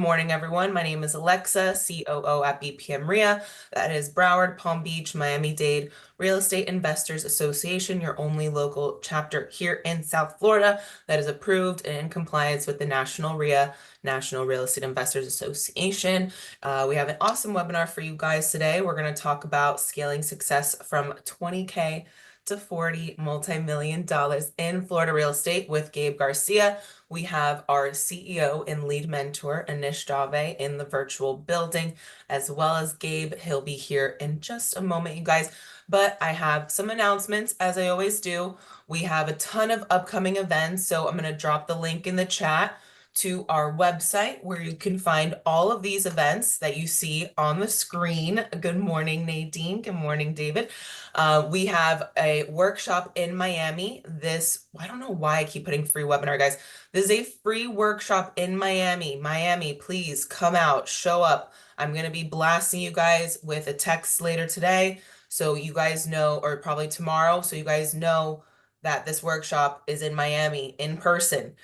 Morning, everyone. My name is Alexa, COO at BPM RIA. That is Broward, Palm Beach, Miami-Dade Real Estate Investors Association, your only local chapter here in South Florida that is approved and in compliance with the National RIA, National Real Estate Investors Association. We have an awesome webinar for you guys today. We're going to talk about scaling success from 20K to 40 multi-million dollars in Florida real estate with Gabe Garcia. We have our CEO and lead mentor, Anish Dave, in the virtual building, as well as Gabe. He'll be here in just a moment, you guys. But I have some announcements, as I always do. We have a ton of upcoming events, so I'm going to drop the link in the chat to our website where you can find all of these events that you see on the screen. Good morning, Nadine. Good morning, David. We have a workshop in Miami. I don't know why I keep putting free webinar, guys. This is a free workshop in Miami. Miami, please come out, show up. I'm going to be blasting you guys with a text later today. So you guys know, or probably tomorrow, so you guys know that this workshop is in Miami in person.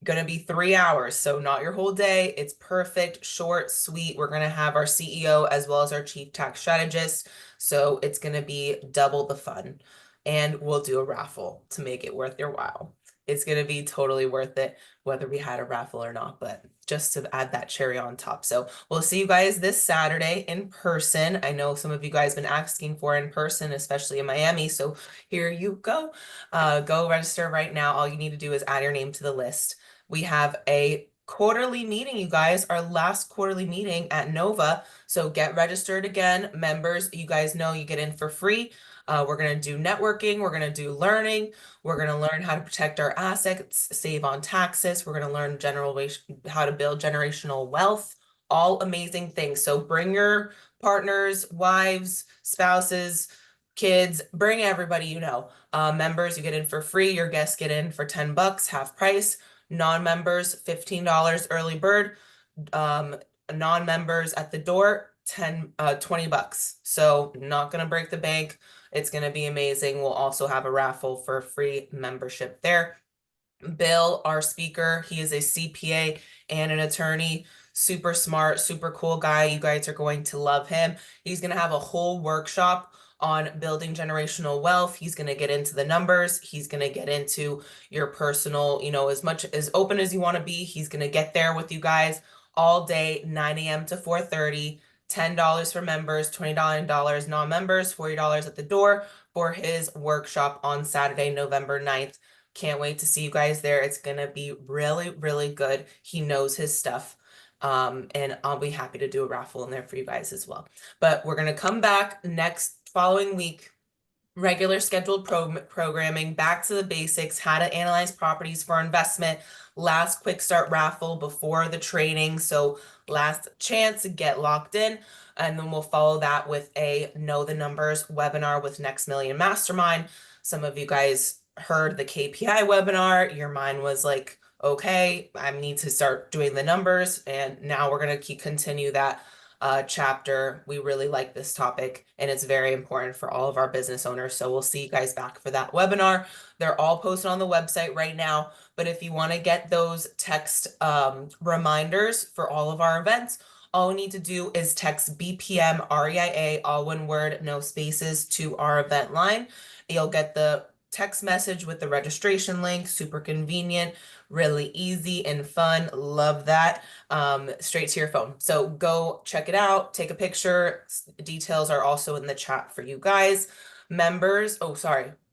Gonna be 3 hours, so not your whole day. It's perfect, short, sweet. We're gonna have our CEO as well as our chief tax strategist. So it's gonna be double the fun. And we'll do a raffle to make it worth your while. It's gonna be totally worth it, whether we had a raffle or not, but just to add that cherry on top. So we'll see you guys this Saturday in person. I know some of you guys been asking for in person, especially in Miami. So here you go. Go register right now. All you need to do is add your name to the list. We have a quarterly meeting, you guys, our last quarterly meeting at Nova. So get registered again. Members, you guys know you get in for free. We're going to do networking. We're going to do learning. We're going to learn how to protect our assets, save on taxes. We're going to learn how to build generational wealth. All amazing things. So bring your partners, wives, spouses, kids, bring everybody you know. Members, you get in for free. Your guests get in for $10, half price. Non-members, $15 early bird. Non-members at the door, 20 bucks. So not gonna break the bank. It's gonna be amazing. We'll also have a raffle for free membership there. Bill, our speaker, he is a CPA and an attorney. Super smart, super cool guy. You guys are going to love him. He's gonna have a whole workshop on building generational wealth. He's going to get into the numbers. He's going to get into your personal, as much as open as you want to be. He's going to get there with you guys all day, 9 a.m. to 4:30, $10 for members, $29 non-members, $40 at the door for his workshop on Saturday, November 9th. Can't wait to see you guys there. It's going to be really, really good. He knows his stuff. And I'll be happy to do a raffle in there for you guys as well. But we're going to come back following week, regular scheduled programming, back to the basics, how to analyze properties for investment, last quick start raffle before the training. So last chance to get locked in. And then we'll follow that with a Know the Numbers webinar with Next Million Mastermind. Some of you guys heard the KPI webinar. Your mind was like, okay, I need to start doing the numbers. And now we're going to continue that chapter. We really like this topic and it's very important for all of our business owners. So we'll see you guys back for that webinar. They're all posted on the website right now. But if you want to get those text reminders for all of our events, all we need to do is text BPM REIA, all one word, no spaces, to our event line. You'll get the text message with the registration link. Super convenient, really easy and fun. Love that. Straight to your phone. So go check it out, take a picture. Details are also in the chat for you guys. Members,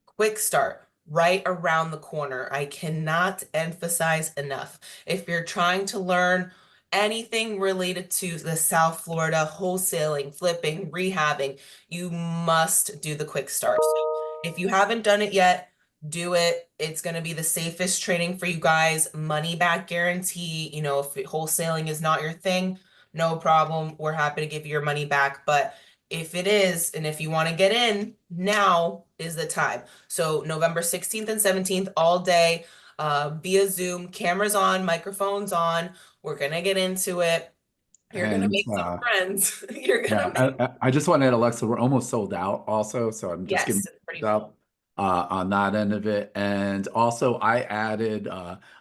quick start right around the corner. I cannot emphasize enough. If you're trying to learn anything related to the South Florida wholesaling, flipping, rehabbing, you must do the quick start. So if you haven't done it yet, do it. It's going to be the safest training for you guys. Money back guarantee. If wholesaling is not your thing, no problem. We're happy to give you your money back. But if it is, and if you want to get in, now is the time. So November 16th and 17th, all day, via Zoom, cameras on, microphones on. We're going to get into it. You're going to make some friends. You're going to make. I just want to add, Alexa, we're almost sold out also. So I'm just giving pretty up on that end of it. And also I added,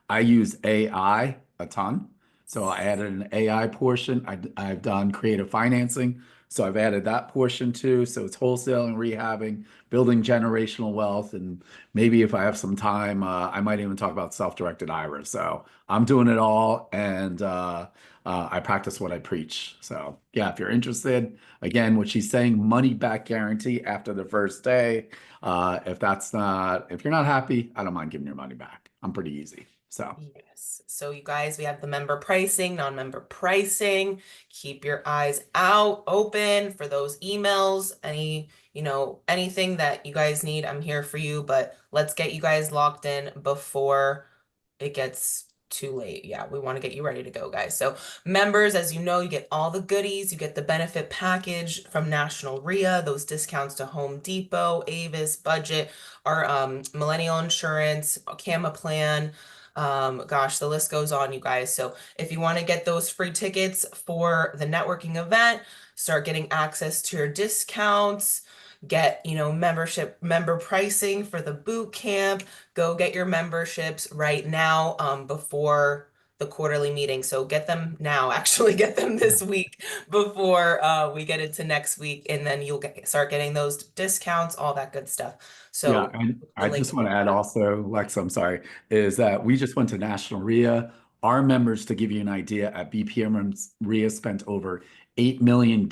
I use AI a ton. So I added an AI portion. I've done creative financing. So I've added that portion too. So it's wholesaling, rehabbing, building generational wealth. And maybe if I have some time, I might even talk about self-directed IRA. So I'm doing it all. And I practice what I preach. So yeah, if you're interested, again, what she's saying, money back guarantee after the first day. If you're not happy, I don't mind giving your money back. I'm pretty easy. So. Yes. So you guys, we have the member pricing, non-member pricing. Keep your eyes out open for those emails. Anything that you guys need, I'm here for you, but let's get you guys locked in before it gets too late. Yeah, we want to get you ready to go, guys. So members, as you know, you get all the goodies. You get the benefit package from National RIA, those discounts to Home Depot, Avis, Budget, our Millennial Insurance, Gamma Plan. Gosh, the list goes on, you guys. So if you want to get those free tickets for the networking event, start getting access to your discounts, get, member pricing for the boot camp, go get your memberships right now, before the quarterly meeting. So get them now, actually get them this week before we get into next week, and then you'll start getting those discounts, all that good stuff. Yeah, So and the I link just in want the to add chat. also, Lex, I'm sorry, is that we just went to National RIA. Our members, to give you an idea, at BPM RIA spent over $8 million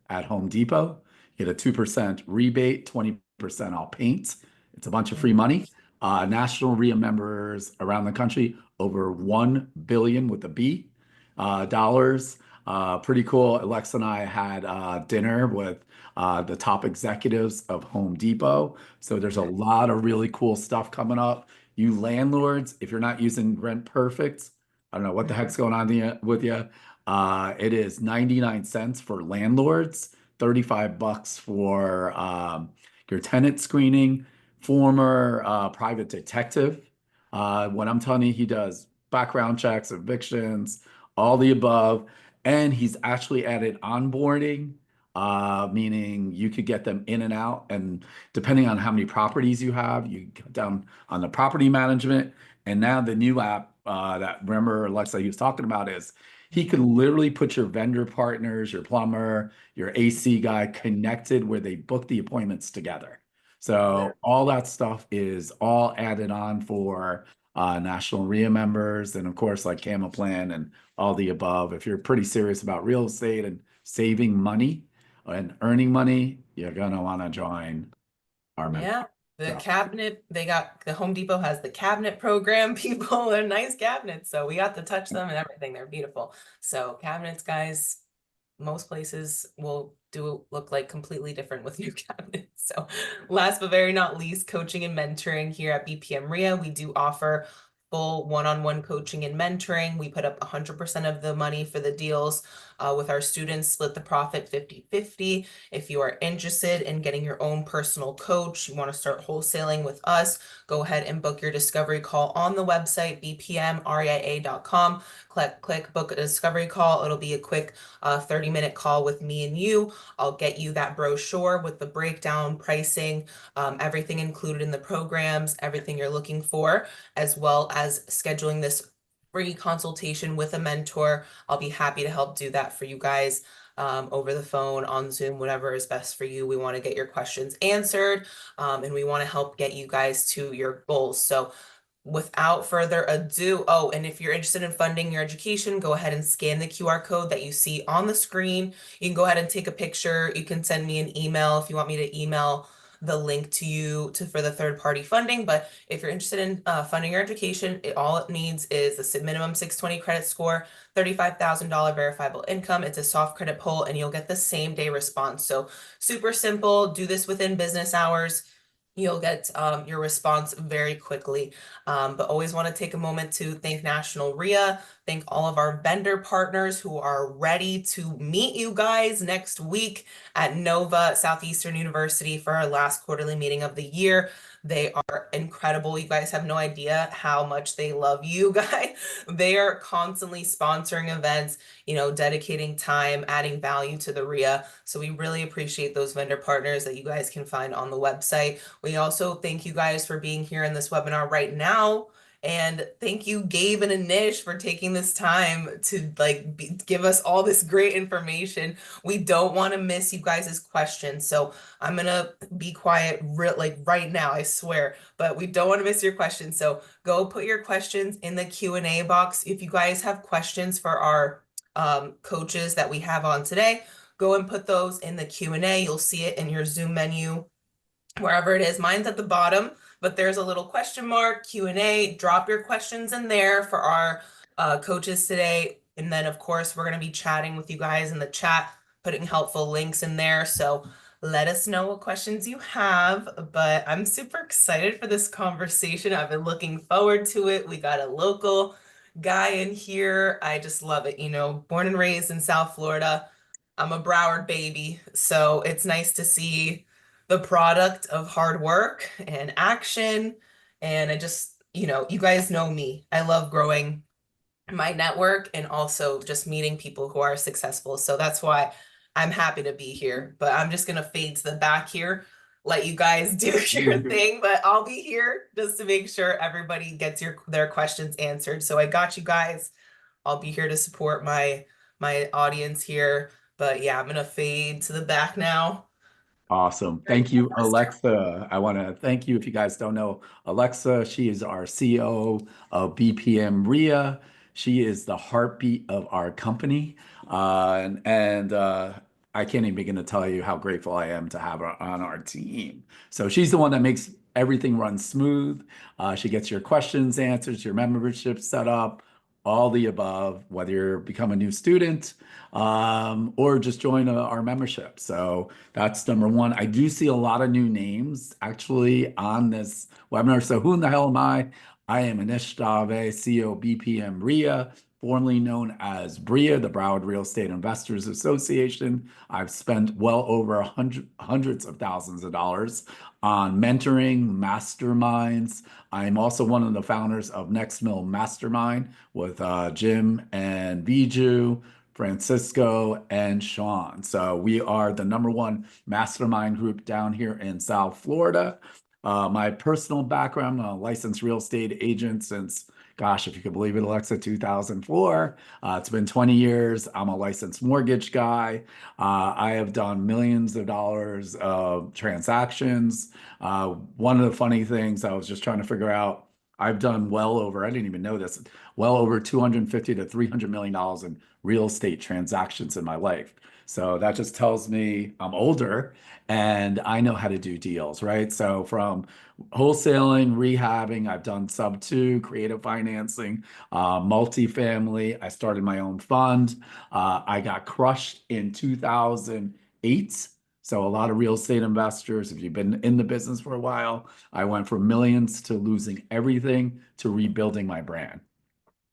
at Home Depot. Get a 2% rebate, 20% off paint. It's a bunch of free money. National RIA members around the country, over 1 billion with a B dollars. Pretty cool. Alexa and I had dinner with the top executives of Home Depot. So there's a lot of really cool stuff coming up. You landlords, if you're not using Rent Perfect, I don't know what the heck's going on with you. It is 99 cents for landlords, 35 bucks for your tenant screening. Former private detective. When I'm telling you, he does background checks, evictions, all the above. And he's actually added onboarding, meaning you could get them in and out. And depending on how many properties you have, you cut down on the property management. And now the new app that remember Alexa he was talking about is he can literally put your vendor partners, your plumber, your AC guy connected where they book the appointments together. So all that stuff is all added on for National RIA members, and of course, like Camel Plan and all the above. If you're pretty serious about real estate and saving money and earning money, you're gonna want to join our member. Yeah, the So cabinet, the Home Depot has the cabinet program. People, they're nice cabinets. So we got to touch them and everything. They're beautiful. So cabinets, guys, most places will do look like completely different with new cabinets. So last but very not least, coaching and mentoring here at BPM RIA. We do offer full one-on-one coaching and mentoring. We put up 100% of the money for the deals with our students, split the profit 50-50. If you are interested in getting your own personal coach, you want to start wholesaling with us, go ahead and book your discovery call on the website, bpmria.com. Click book a discovery call. It'll be a quick 30-minute call with me and you. I'll get you that brochure with the breakdown, pricing, everything included in the programs, everything you're looking for, as well as scheduling this free consultation with a mentor. I'll be happy to help do that for you guys over the phone, on Zoom, whatever is best for you. We want to get your questions answered, and we want to help get you guys to your goals. So without further ado, oh, and if you're interested in funding your education, go ahead and scan the QR code that you see on the screen. You can go ahead and take a picture. You can send me an email if you want me to email the link to you for the third party funding. But if you're interested in funding your education, all it needs is a minimum 620 credit score, $35,000 verifiable income. It's a soft credit pull, and you'll get the same day response. So super simple. Do this within business hours. You'll get your response very quickly. But always want to take a moment to thank National RIA, thank all of our vendor partners who are ready to meet you guys next week at Nova Southeastern University for our last quarterly meeting of the year. They are incredible. You guys have no idea how much they love you guys. They are constantly sponsoring events, dedicating time, adding value to the RIA. So we really appreciate those vendor partners that you guys can find on the website. We also thank you guys for being here in this webinar right now And thank you, Gabe and Anish, for taking this time to give us all this great information. We don't want to miss you guys' questions. So I'm gonna be quiet right now, I swear. But we don't want to miss your questions. So go put your questions in the Q&A box. If you guys have questions for our coaches that we have on today, go and put those in the Q&A. You'll see it in your Zoom menu wherever it is. Mine's at the bottom, but there's a little question mark, Q&A. Drop your questions in there for our coaches today. And then, of course, we're going to be chatting with you guys in the chat, putting helpful links in there. So let us know what questions you have. But I'm super excited for this conversation. I've been looking forward to it. We got a local guy in here. I just love it. You know, born and raised in South Florida. I'm a Broward baby. So it's nice to see the product of hard work and action. And I just, you guys know me. I love growing my network and also just meeting people who are successful. So that's why I'm happy to be here. But I'm just gonna fade to the back here, let you guys do your thing. But I'll be here just to make sure everybody gets their questions answered. So I got you guys. I'll be here to support my audience here. But yeah, I'm gonna fade to the back now. Awesome. Ready Thank for you, the first round. Alexa. I want to thank you. If you guys don't know Alexa, she is our CEO of BPM RIA. She is the heartbeat of our company. And I can't even begin to tell you how grateful I am to have her on our team. So she's the one that makes everything run smooth. She gets your questions answered, your membership set up, all the above, whether you're become a new student or just join our membership. So that's number one. I do see a lot of new names actually on this webinar. So who in the hell am I? I am Anish Dave, CEO of BPM RIA, formerly known as BRIA, the Broward Real Estate Investors Association. I've spent well over hundreds of thousands of dollars on mentoring masterminds. I'm also one of the founders of Next Mill Mastermind with Jim and Biju, Francisco, and Sean. So we are the number one mastermind group down here in South Florida. My personal background, I'm a licensed real estate agent since, gosh, if you could believe it, Alexa, 2004. It's been 20 years. I'm a licensed mortgage guy. I have done millions of dollars of transactions. One of the funny things I was just trying to figure out, I've done well over, I didn't even know this, well over 250 to $300 million in real estate transactions in my life. So that just tells me I'm older and I know how to do deals, right? So from wholesaling, rehabbing, I've done sub two, creative financing, multifamily. I started my own fund. I got crushed in 2008. So a lot of real estate investors, if you've been in the business for a while, I went from millions to losing everything to rebuilding my brand.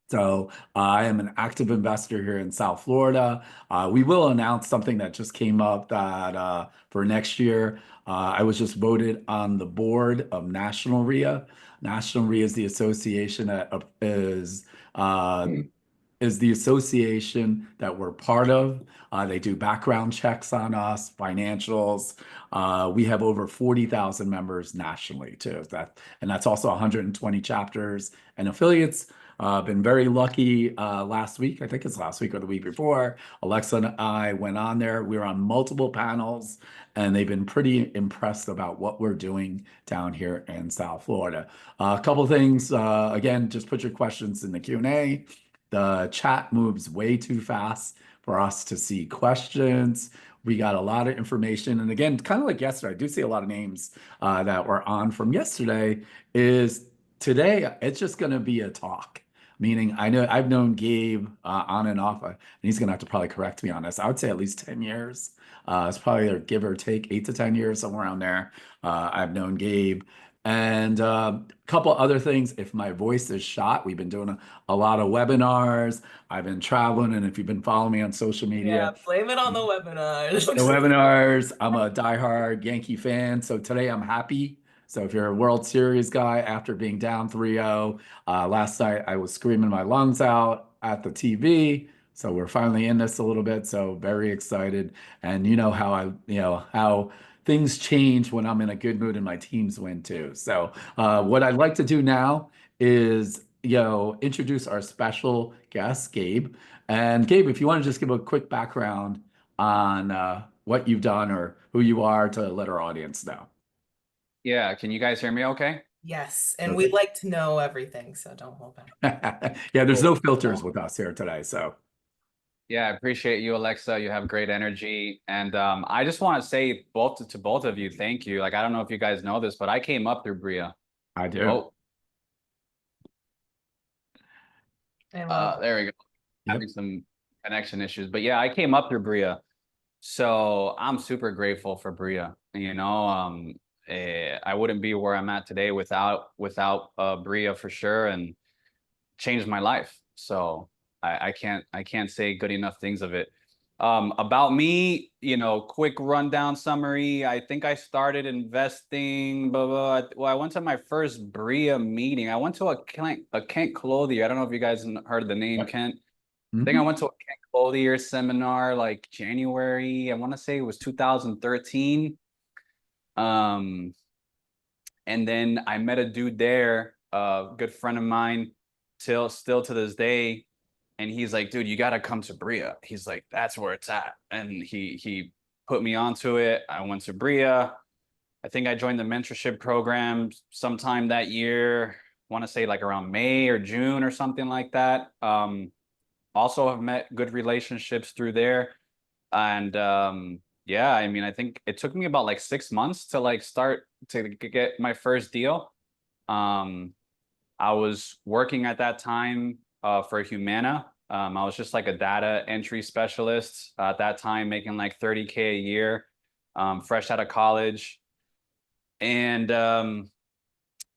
So I am an active investor here in South Florida. We will announce something that just came up that for next year, I was just voted on the board of National RIA. National RIA is the association that uh, is the association that we're part of. They do background checks on us, financials. We have over 40,000 members nationally too. And that's also 120 chapters and affiliates. Been very lucky last week. I think it's last week or the week before. Alexa and I went on there. We were on multiple panels, and they've been pretty impressed about what we're doing down here in South Florida. A couple things. Again, just put your questions in the Q&A. The chat moves way too fast for us to see questions. We got a lot of information. And again, kind of like yesterday, I do see a lot of names that were on from yesterday. Is today, it's just going to be a talk. Meaning, I know I've known Gabe on and off, and he's going to have to probably correct me on this. I would say at least 10 years. It's probably a give or take 8 to 10 years, somewhere around there. I've known Gabe. And a couple other things. If my voice is shot, we've been doing a lot of webinars. I've been traveling, and if you've been following me on social Yeah, media, blame it on the the webinars. webinars. I'm a diehard Yankee fan. So today I'm happy. So if you're a World Series guy after being down 3-0, last night I was screaming my lungs out at the TV. So we're finally in this a little bit. So very excited. And you know how how things change when I'm in a good mood and my teams win too. So what I'd like to do now is, introduce our special guest, Gabe. And Gabe, if you want to just give a quick background on what you've done or who you are to let our audience know. Yeah, can you guys hear me okay? Yes, and we Perfect. like to know everything, so don't hold back. Yeah, there's no Cool. filters Cool. with us here today. So Yeah, I appreciate you, Alexa. You have great energy. And I just want to say to both of you, thank you. Like, I don't know if you guys know this, but I came up through Bria. I do. Oh, I love there we go. Yep. Having some connection issues. But yeah, I came up through Bria. So I'm super grateful for Bria. I wouldn't be where I'm at today without Bria for sure. And changed my life. So I can't say good enough things of it. About me, quick rundown summary. I think I started investing. Blah, blah. Well, I went to my first Bria meeting. I went to a Kent Clothier. I don't know if you guys heard the name Yep. Kent. I think I Mhm. went to a Kent Clothier seminar like January. I want to say it was 2013. Um, and then I met a dude there, a good friend of mine, till still to this day. And he's like, dude, you gotta come to Bria. He's like, that's where it's at. And he put me onto it. I went to Bria. I think I joined the mentorship program sometime that year. Want to say like around May or June or something like that. Also have met good relationships through there. And yeah, I mean, I think it took me about like 6 months to like start to get my first deal. Um, I was working at that time for Humana. I was just like a data entry specialist at that time, making like 30K a year, fresh out of college. And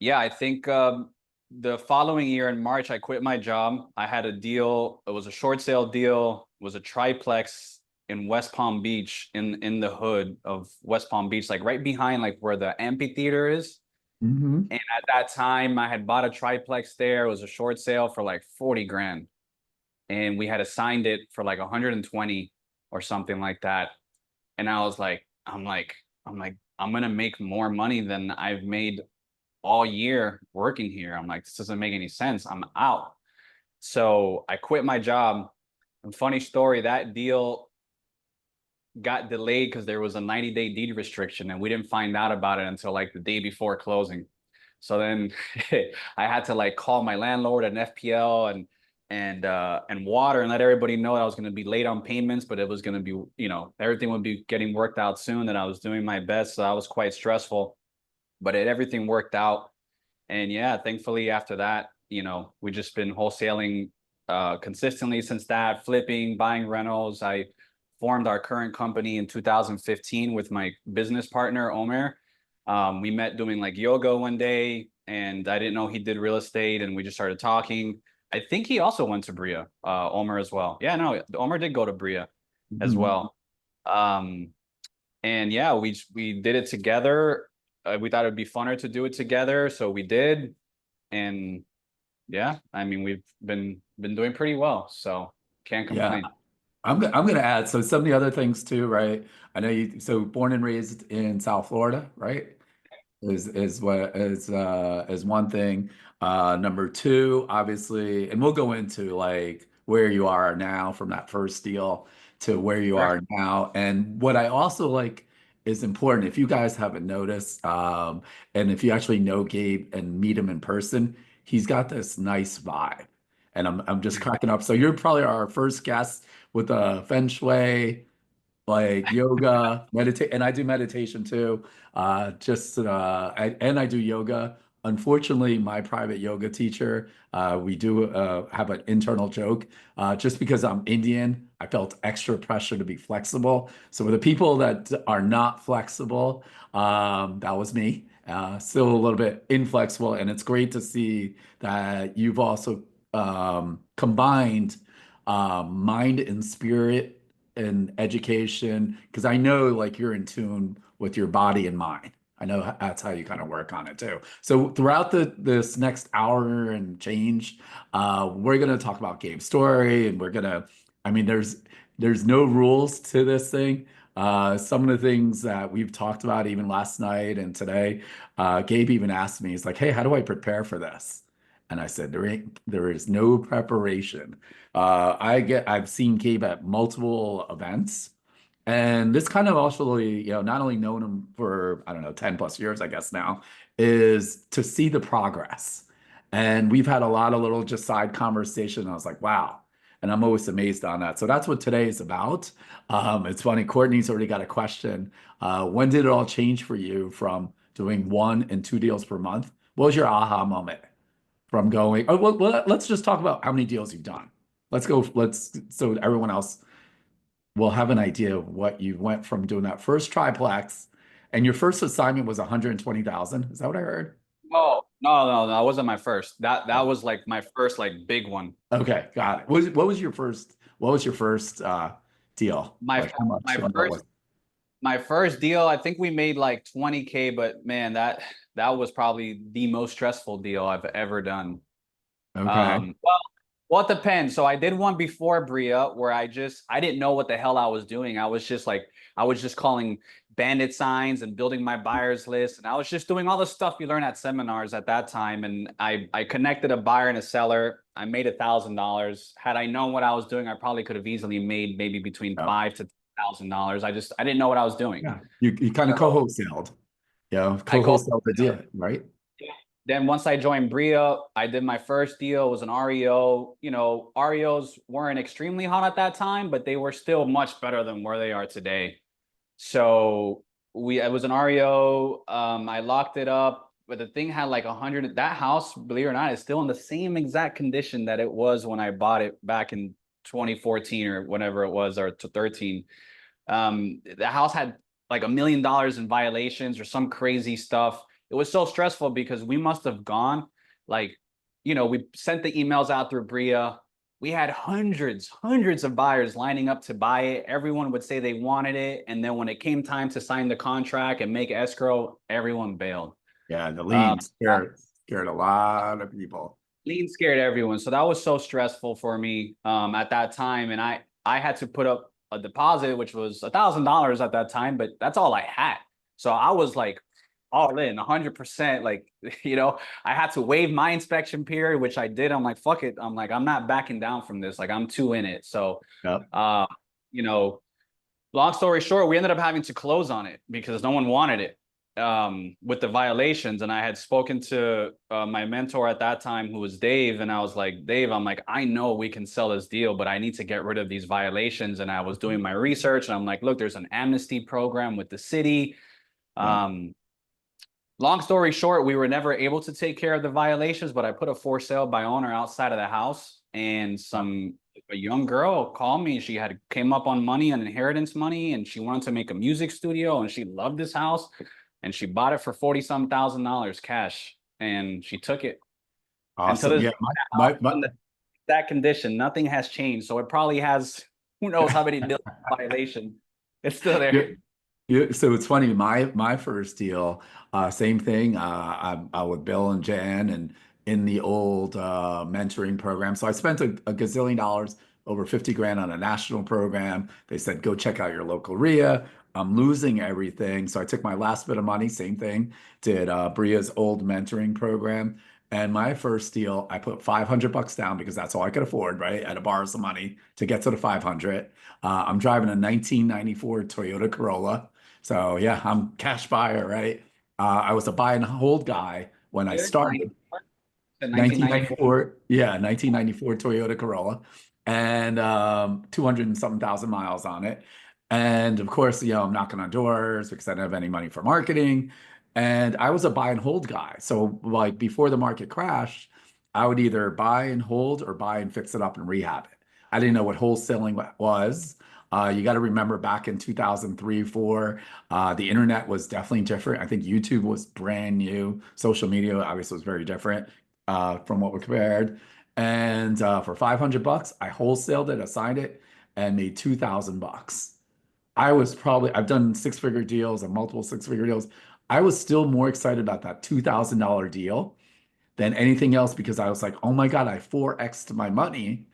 yeah, I think the following year in March, I quit my job. I had a deal. It was a short sale deal. It was a triplex in West Palm Beach, in the hood of West Palm Beach, like right behind like where the amphitheater is. Mhm. And at that time, I had bought a triplex there. It was a short sale for like 40 grand. And we had assigned it for like 120 or something like that. And I was like, I'm gonna make more money than I've made all year working here. I'm like, this doesn't make any sense. I'm out. So I quit my job. And funny story, that deal got delayed because there was a 90-day deed restriction, and we didn't find out about it until like the day before closing. So then I had to like call my landlord and FPL and water and let everybody know that I was going to be late on payments, but it was going to be, everything would be getting worked out soon, that I was doing my best. So that was quite stressful, but everything worked out. And yeah, thankfully after that, we just been wholesaling consistently since that, flipping, buying rentals. I formed our current company in 2015 with my business partner, Omer. We met doing like yoga one day, and I didn't know he did real estate, and we just started talking. I think he also went to Bria, Omer as well. Yeah, no, Omer did go to Bria as Mhm. well. Um, and yeah, we did it together. We thought it'd be funner to do it together, so we did. And yeah, I mean, we've been doing pretty well, so can't Yeah. complain. I'm gonna add so some of the other things too, right? I know you so born and raised in South Florida, right? Is one thing. Number two, obviously, and we'll go into like where you are now from that first deal to where you Sure. are now. And what I also like is important, if you guys haven't noticed, and if you actually know Gabe and meet him in person, he's got this nice vibe. And I'm just cracking up. So you're probably our first guest with a feng shui like yoga, meditate, and I do meditation too. And I do yoga. Unfortunately, my private yoga teacher, we do have an internal joke. Just because I'm Indian, I felt extra pressure to be flexible. So for the people that are not flexible, that was me. Still a little bit inflexible, and it's great to see that you've also combined mind and spirit and education because I know like you're in tune with your body and mind. I know that's how you kind of work on it too. So throughout this next hour and change, we're gonna talk about Gabe's story, and I mean, there's no rules to this thing. Some of the things that we've talked about even last night and today, Gabe even asked me, he's like, "Hey, how do I prepare for this?" And I said, there is no preparation. I've seen Gabe at multiple events. And this kind of also, not only known him for, I don't know, 10 plus years, I guess now, is to see the progress. And we've had a lot of little just side conversation. I was like, wow. And I'm always amazed on that. So that's what today is about. It's funny, Courtney's already got a question. When did it all change for you from doing 1 and 2 deals per month? What was your aha moment from going? Oh, well, let's just talk about how many deals you've done. So everyone else will have an idea of what you went from doing that first triplex, and your first assignment was 120,000. Is that what I heard? Oh, no, that wasn't my first. That was like my first like big one. Okay, got it. What was your first deal? My Like how much my and what first was my first deal, I think we made like 20K, but man, that was probably the most stressful deal I've ever done. it? Okay. Well, it depends. So I did one before Bria where I didn't know what the hell I was doing. I was just calling bandit signs and building my buyers list. And I was just doing all the stuff you learn at seminars at that time. And I connected a buyer and a seller. I made $1,000. Had I known what I was doing, I probably could have easily made maybe between Yeah. five to $1,000. I didn't know what I was doing. Yeah. You kind of So co-wholesaled. I go Co-wholesaled the deal, right? Then once I joined Bria, I did my first deal. It was an REO. You know, REOs weren't extremely hot at that time, but they were still much better than where they are today. So it was an REO. I locked it up, but the thing had like 100. That house, believe it or not, is still in the same exact condition that it was when I bought it back in 2014 or whatever it was, or to 13. The house had like $1 million in violations or some crazy stuff. It was so stressful because we must have gone like, we sent the emails out through Bria. We had hundreds of buyers lining up to buy it. Everyone would say they wanted it. And then when it came time to sign the contract and make escrow, everyone bailed. Yeah, the Um, lean scared a lot of people. Lean scared everyone. So that was so stressful for me at that time. And I had to put up a deposit, which was $1,000 at that time, but that's all I had. So I was like all in 100%. Like, I had to waive my inspection period, which I did. I'm like, fuck it. I'm like, I'm not backing down from this. Like, I'm too in it. So, Yep. you know, long story short, we ended up having to close on it because no one wanted it with the violations. And I had spoken to my mentor at that time, who was Dave. And I was like, Dave, I'm like, I know we can sell this deal, but I need to get rid of these violations. And I was doing my research and I'm like, look, there's an amnesty program with the city. Yep. Long story short, we were never able to take care of the violations, but I put a for sale by owner outside of the house, and a young girl called me. She had came up on money, on inheritance money, and she wanted to make a music studio, and she loved this house, and she bought it for 40-some thousand dollars cash, and she took it. And to Awesome. this Yeah, in that condition, nothing has changed. So it probably has who knows how many million violation. It's still yeah, there. yeah. So it's funny. My first deal, same thing. I with Bill and Jan, and in the old mentoring program. So I spent a gazillion dollars, over 50 grand on a national program. They said, go check out your local RIA. I'm losing everything. So I took my last bit of money, same thing, did Bria's old mentoring program. And my first deal, I put 500 bucks down because that's all I could afford, right? I had to borrow some money to get to the 500. I'm driving a 1994 Toyota Corolla. So yeah, I'm cash buyer, right? I was a buy and hold guy when I started. 1994. 1994, yeah, 1994 Toyota Corolla, and 200 and something thousand miles on it. And of course, I'm knocking on doors because I didn't have any money for marketing. And I was a buy and hold guy. So like before the market crashed, I would either buy and hold or buy and fix it up and rehab it. I didn't know what wholesaling was. You got to remember back in 2003, 4, the internet was definitely different. I think YouTube was brand new. Social media obviously was very different from what we compared. And for 500 bucks, I wholesaled it, assigned it, and made 2,000 bucks. I've done six-figure deals and multiple six-figure deals. I was still more excited about that $2,000 deal than anything else because I was like, oh my God, I 4X'd my money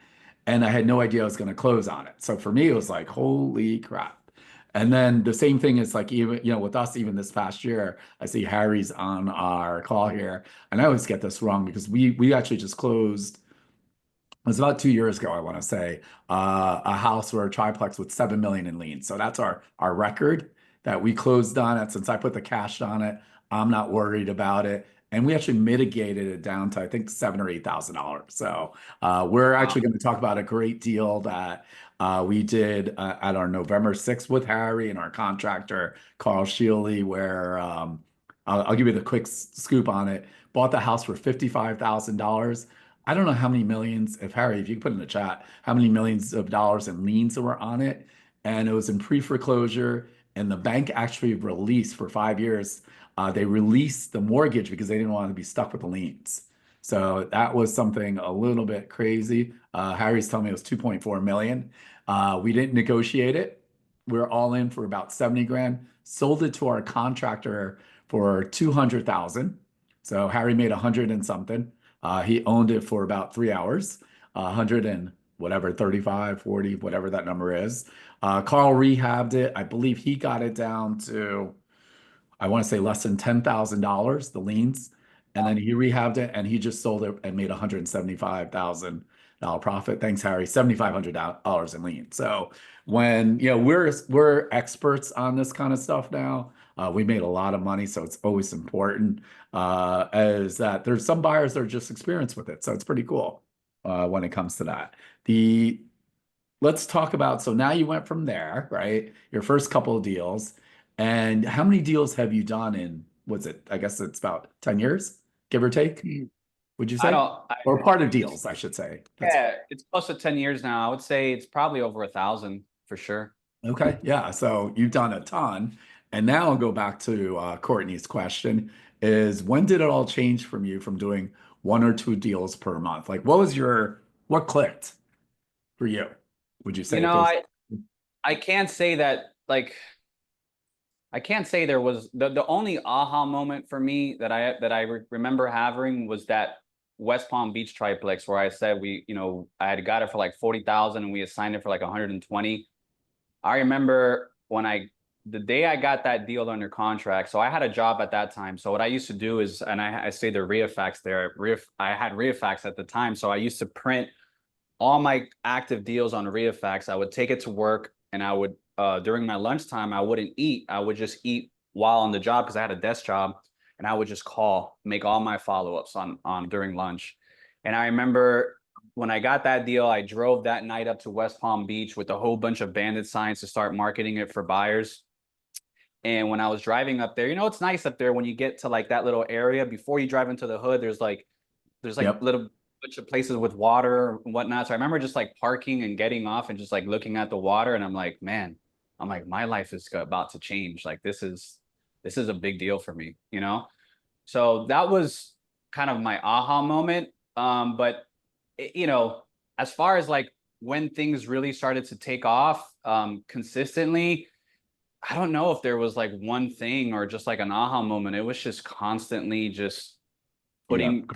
and I had no idea I was going to close on it. So for me, it was like, holy crap. And then the same thing is like, even, with us, even this past year, I see Harry's on our call here, and I always get this wrong because we actually just closed, it was about 2 years ago, I want to say, a house or a triplex with 7 million in liens. So that's our record that we closed on it. Since I put the cash on it, I'm not worried about it. And we actually mitigated it down to, I think, $7,000 or $8,000. So we're Wow. actually going to talk about a great deal that we did at our November 6th with Harry and our contractor, Carl Shealy, where I'll give you the quick scoop on it. Bought the house for $55,000. I don't know how many millions, if Harry, if you can put in the chat, how many millions of dollars in liens that were on it. And it was in pre-foreclosure, and the bank actually released for 5 years. They released the mortgage because they didn't want to be stuck with the liens. So that was something a little bit crazy. Harry's telling me it was 2.4 million. We didn't negotiate it. We were all in for about 70 grand. Sold it to our contractor for 200,000. So Harry made 100 and something. He owned it for about 3 hours, 100 and whatever, 35, 40, whatever that number is. Carl rehabbed it. I believe he got it down to, I want to say less than $10,000, the liens. And then he rehabbed it and he just sold it and made $175,000 profit. Thanks, Harry. $7,500 in liens. So when, we're experts on this kind of stuff now. We made a lot of money, so it's always important. Is that there's some buyers that are just experienced with it, so it's pretty cool when it comes to that. Let's talk about, so now you went from there, right? Your first couple of deals. And how many deals have you done in, what's it? I guess it's about 10 years, give or take, would you I say? don't. Or part of deals, I should say. Yeah, it's close to 10 years now. I would say it's probably over 1,000 for sure. Okay, yeah. So you've done a ton. And now I'll go back to Courtney's question is when did it all change from you from doing one or two deals per month? Like what clicked for you? Would you You say if know, there's, I can't say that like I can't say there was the only aha moment for me that I remember having was that West Palm Beach triplex where I said I had got it for like 40,000 and we assigned it for like 120. I remember the day I got that deal under contract. So I had a job at that time. So what I used to do is, and I say the Reafax there. I had Reafax at the time, so I used to print all my active deals on Reafax. I would take it to work, and I would during my lunchtime I wouldn't eat. I would just eat while on the job because I had a desk job, and I would just make all my follow-ups on during lunch. And I remember when I got that deal, I drove that night up to West Palm Beach with a whole bunch of bandit signs to start marketing it for buyers. And when I was driving up there, it's nice up there when you get to like that little area before you drive into the hood, there's like yep, little bunch of places with water and whatnot. So I remember just like parking and getting off and just like looking at the water. And I'm like, man, my life is about to change. Like this is a big deal for me. So that was kind of my aha moment. But as far as like when things really started to take off consistently, I don't know if there was like one thing or just like an aha moment. It was just constantly just yeah. putting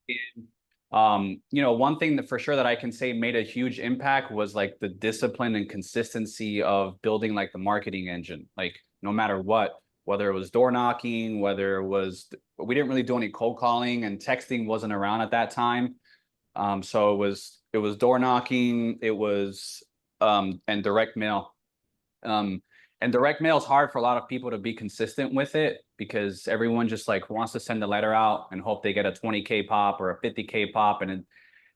in. One thing that for sure that I can say made a huge impact was like the discipline and consistency of building like the marketing engine. Like no matter what, whether it was door knocking, whether it was, we didn't really do any cold calling and texting wasn't around at that time. So it was door knocking, it was and direct mail. Um, and direct mail is hard for a lot of people to be consistent with it because everyone just like wants to send a letter out and hope they get a 20K pop or a 50K pop, and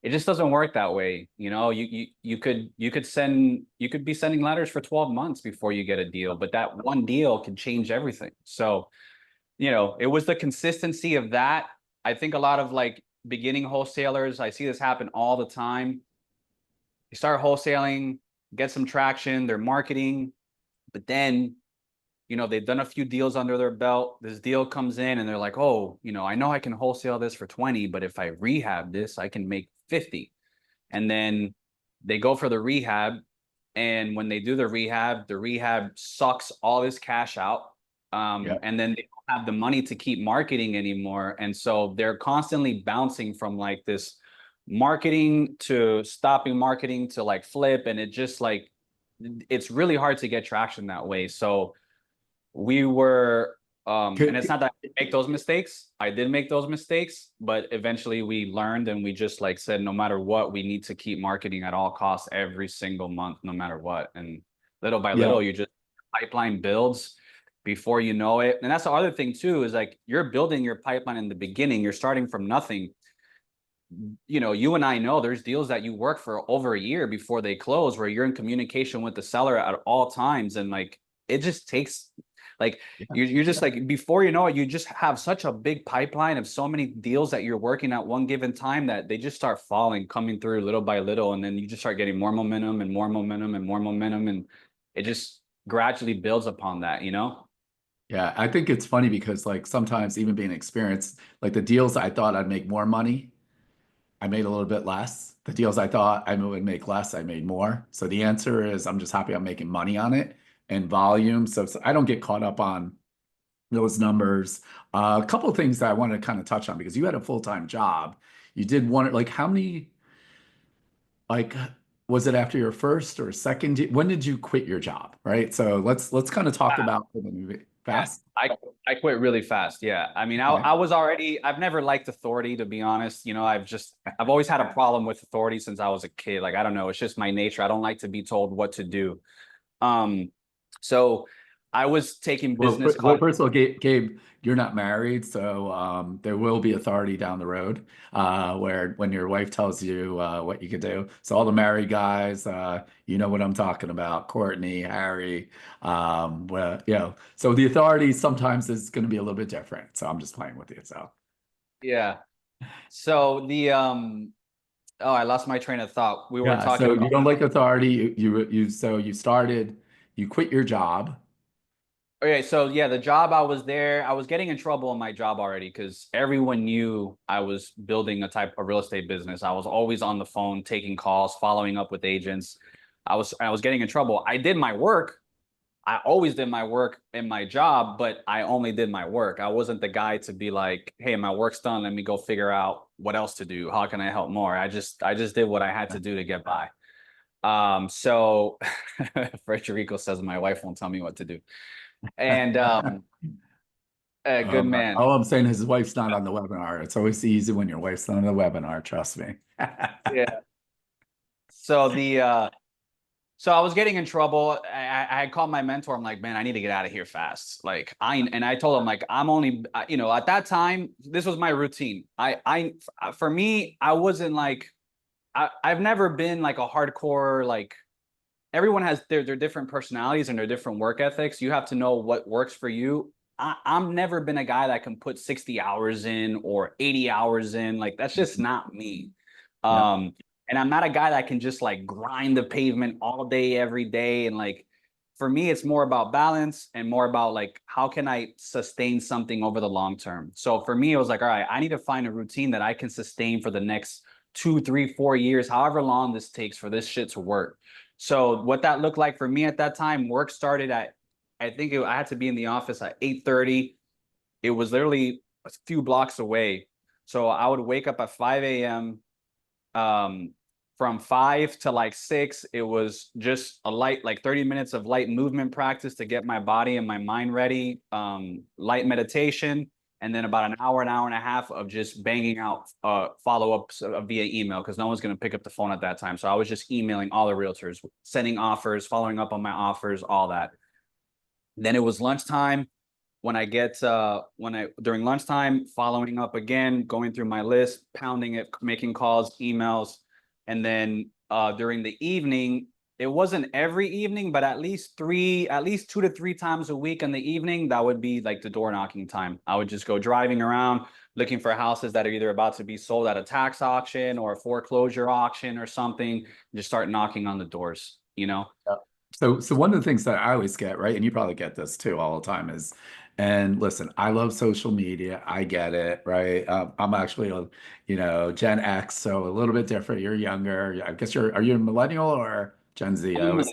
it just doesn't work that way. You could be sending letters for 12 months before you get a deal, but that one deal can change everything. So, it was the consistency of that. I think a lot of like beginning wholesalers, I see this happen all the time. You start wholesaling, get some traction, they're marketing, but then they've done a few deals under their belt. This deal comes in and they're like, oh, I know I can wholesale this for 20, but if I rehab this, I can make 50. And then they go for the rehab. And when they do the rehab sucks all this cash out. Yeah. And then they don't have the money to keep marketing anymore. And so they're constantly bouncing from like this marketing to stopping marketing to like flip. And it just like, it's really hard to get traction that way. So we were, and it's not that I make those mistakes. I did make those mistakes, but eventually we learned and we just like said, no matter what, we need to keep marketing at all costs every single month, no matter what. And little by Yeah. little, you just pipeline builds before you know it. And that's the other thing too, is like you're building your pipeline in the beginning, you're starting from nothing. You know, you and I know there's deals that you work for over a year before they close, where you're in communication with the seller at all times. And like, it just takes like, Yeah. you're just like, before you know it, you just have such a big pipeline of so many deals that you're working at one given time that they just start falling, coming through little by little. And then you just start getting more momentum and more momentum and more momentum. And it just gradually builds upon that, you know? Yeah, I think it's funny because like sometimes even being experienced, like the deals I thought I'd make more money, I made a little bit less. The deals I thought I would make less, I made more. So the answer is I'm just happy I'm making money on it and volume. So I don't get caught up on those numbers. A couple of things that I wanted to kind of touch on because you had a full-time job. You did one, like how many, like was it after your first or second? When did you quit your job? Right. So let's kind of talk about Yeah, fast. I quit really fast. Yeah. I mean, Okay. I was already, I've never liked authority, to be honest. You know, I've always had a problem with authority since I was a kid. Like, I don't know, it's just my nature. I don't like to be told what to do. Um, so I was taking Well, business well, class. first of all, Gabe, you're not married, so there will be authority down the road where when your wife tells you what you could do. So all the married guys, you know what I'm talking about. Courtney, Harry, well, you know. So the authority sometimes is going to be a little bit different. So I'm just playing with you. So Yeah. So oh, I lost my train of thought. We were yeah, talking so you about. don't like authority. So you started, you quit your job. Okay, so yeah, the job I was there, I was getting in trouble in my job already because everyone knew I was building a type of real estate business. I was always on the phone, taking calls, following up with agents. I was getting in trouble. I did my work. I always did my work in my job, but I only did my work. I wasn't the guy to be like, "Hey, my work's done. Let me go figure out what else to do. How can I help more?" I just did what I had to do to get by. So Frederico says my wife won't tell me what to do. And a good man. All I'm saying is his wife's not on the webinar. It's always easy when your wife's not on the webinar, trust me. Yeah. So so I was getting in trouble. I had called my mentor. I'm like, man, I need to get out of here fast. Like and I told him like, I'm only, you know, at that time, this was my routine. For me, I wasn't like, I've never been like a hardcore, like everyone has their different personalities and their different work ethics. You have to know what works for you. I'm never been a guy that can put 60 hours in or 80 hours in. Like that's just not me. Yeah. And I'm not a guy that can just like grind the pavement all day, every day. And like for me, it's more about balance and more about like how can I sustain something over the long term. So for me, it was like, all right, I need to find a routine that I can sustain for the next 2, 3, 4 years, however long this takes for this shit to work. So what that looked like for me at that time, work started at, I had to be in the office at 8:30. It was literally a few blocks away. So I would wake up at 5 a.m. From 5 to like 6, it was just a light, like 30 minutes of light movement practice to get my body and my mind ready. Light meditation, and then about an hour and a half of just banging out follow-ups via email because no one's going to pick up the phone at that time. So I was just emailing all the realtors, sending offers, following up on my offers, all that. Then it was lunchtime. When I during lunchtime, following up again, going through my list, pounding it, making calls, emails, and then during the evening, it wasn't every evening, but at least 2 to 3 times a week in the evening, that would be like the door knocking time. I would just go driving around looking for houses that are either about to be sold at a tax auction or a foreclosure auction or something, just start knocking on the doors, you know? So one of the things that I always get, right, and you probably get this too all the time is, and listen, I love social media. I get it, right? I'm actually a, you know, Gen X, so a little bit different. You're younger. I guess are you a millennial or Gen Z? I always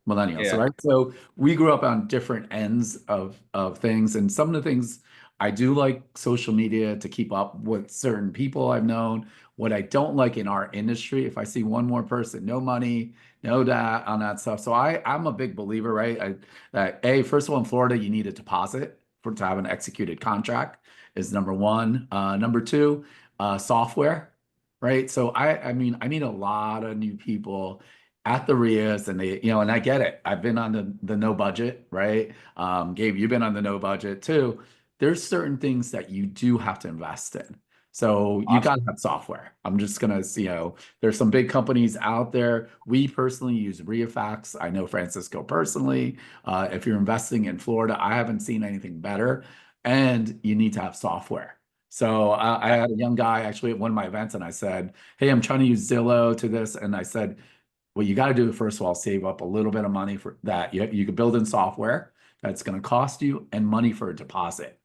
millennial. So Yeah. right. So we grew up on different ends of things, and some of the things I do like social media to keep up with certain people I've known. What I don't like in our industry, if I see one more person, no money, no that on that stuff. So I'm a big believer, right? That first of all, in Florida, you need a deposit for to have an executed contract is number one. Number two, software, right? So I meet a lot of new people at the RIAs and they, and I get it. I've been on the no budget, right? Gabe, you've been on the no budget too. There's certain things that you do have to invest in. So you got to have software. I'm just gonna, there's some big companies out there. We personally use RIAFax. I know Francisco personally. If you're investing in Florida, I haven't seen anything better. And you need to have software. So I had a young guy actually at one of my events, and I said, "Hey, I'm trying to use Zillow to this," and I said, what you got to do first of all, save up a little bit of money for that. You could build in software that's going to cost you and money for a deposit.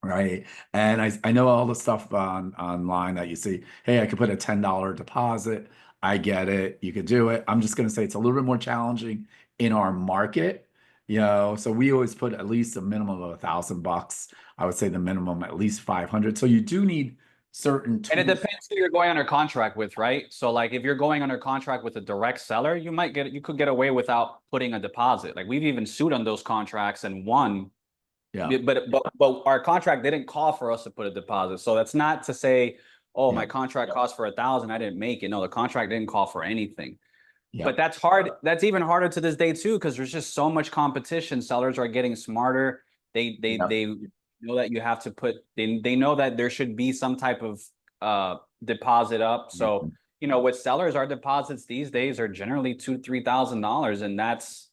Right. And I know all the stuff online that you see, hey, I could put a $10 deposit. I get it. You could do it. I'm just going to say it's a little bit more challenging in our market, so we always put at least a minimum of $1,000. I would say the minimum at least 500. So you do need certain And it tools. depends who you're going under contract with, right? So like if you're going under contract with a direct seller, you could get away without putting a deposit. Like we've even sued on those contracts and won. Yeah. But our contract didn't call for us to put a deposit. So that's not to say, oh, Yeah. my contract cost for 1,000, I didn't make it. No, the contract didn't call for anything. Yeah. But that's hard. That's even harder to this day too, because there's just so much competition. Sellers are getting smarter. They know that you have to put. They know that there should be some type of deposit up. So with sellers, our deposits these days are generally $2,000-3,000, and that's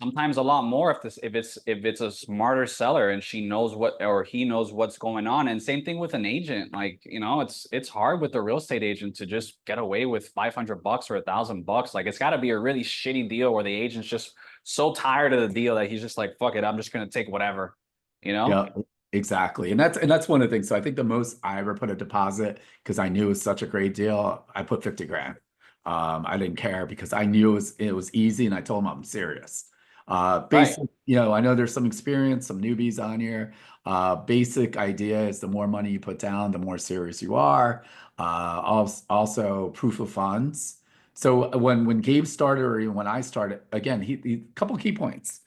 sometimes a lot more if it's a smarter seller and she knows what or he knows what's going on. And same thing with an agent. Like, it's hard with a real estate agent to just get away with $500 or $1,000. Like it's got to be a really shitty deal where the agent's just so tired of the deal that he's just like, fuck it, I'm just gonna take whatever, Yeah, exactly. And that's one of the things. So I think the most I ever put a deposit because I knew it was such a great deal, I put 50 grand. I didn't care because I knew it was easy and I told him I'm serious. Right. Basic, I know there's some experience, some newbies on here. Basic idea is the more money you put down, the more serious you are. Also proof of funds. So when Gabe started or even when I started, again, he couple key points.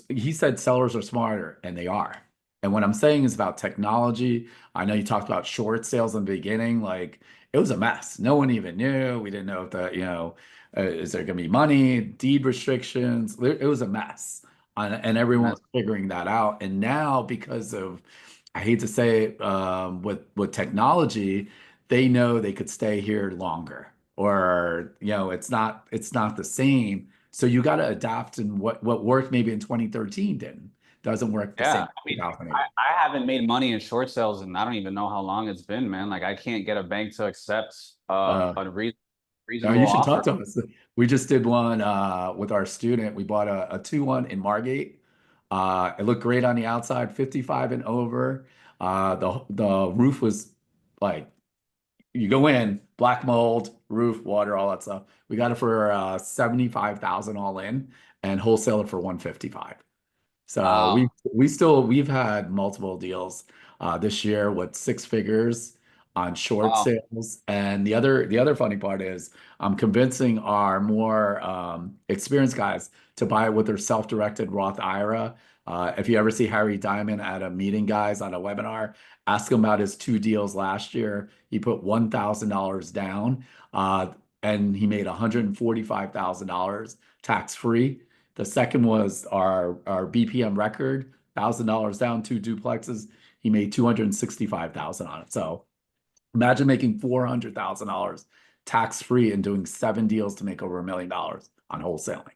He said sellers are smarter, and they are. And what I'm saying is about technology. I know you talked about short sales in the beginning. Like it was a mess. No one even knew. We didn't know if is there going to be money, deed restrictions. It was a mess. And everyone was figuring that out. And now, because of, I hate to say it, with technology, they know they could stay here longer, or it's not the same. So you got to adapt, and what worked maybe in 2013 doesn't work the same. I mean, I haven't made money in short sales and I don't even know how long it's been, man. Like I can't get a bank to accept a reasonable You should offer. talk to us. We just did one with our student. We bought a 2-1 in Margate. It looked great on the outside, 55 and over. The roof was like, you go in, black mold, roof, water, all that stuff. We got it for 75,000 all in, and wholesale it for 155. So Wow. we've had multiple deals this year with 6 figures on short Wow. sales. And the other funny part is I'm convincing our more experienced guys to buy it with their self-directed Roth IRA. If you ever see Harry Diamond at a meeting, guys, on a webinar, ask him about his 2 deals last year. He put $1,000 down, and he made $145,000 tax free. The second was our BPM record, $1,000 down, 2 duplexes. He made 265,000 on it. So imagine making $400,000 tax free and doing 7 deals to make over $1 million on wholesaling.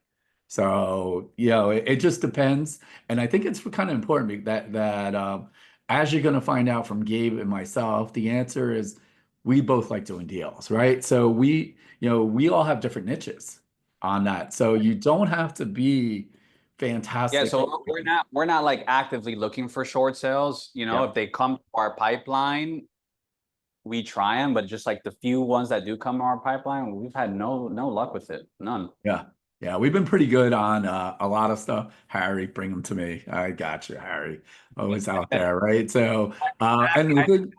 So it just depends, and I think it's kind of important that as you're going to find out from Gabe and myself, the answer is we both like doing deals, right? So we all have different niches on that. So you don't have to be Yeah, fantastic. so we're not like actively looking for short sales. Yeah. If they come to our pipeline, we try them, but just like the few ones that do come to our pipeline, we've had no luck with it. None. Yeah. Yeah, we've been pretty good on a lot of stuff. Harry, bring them to me. I got you, Harry. Always out there, right? So, and the thing,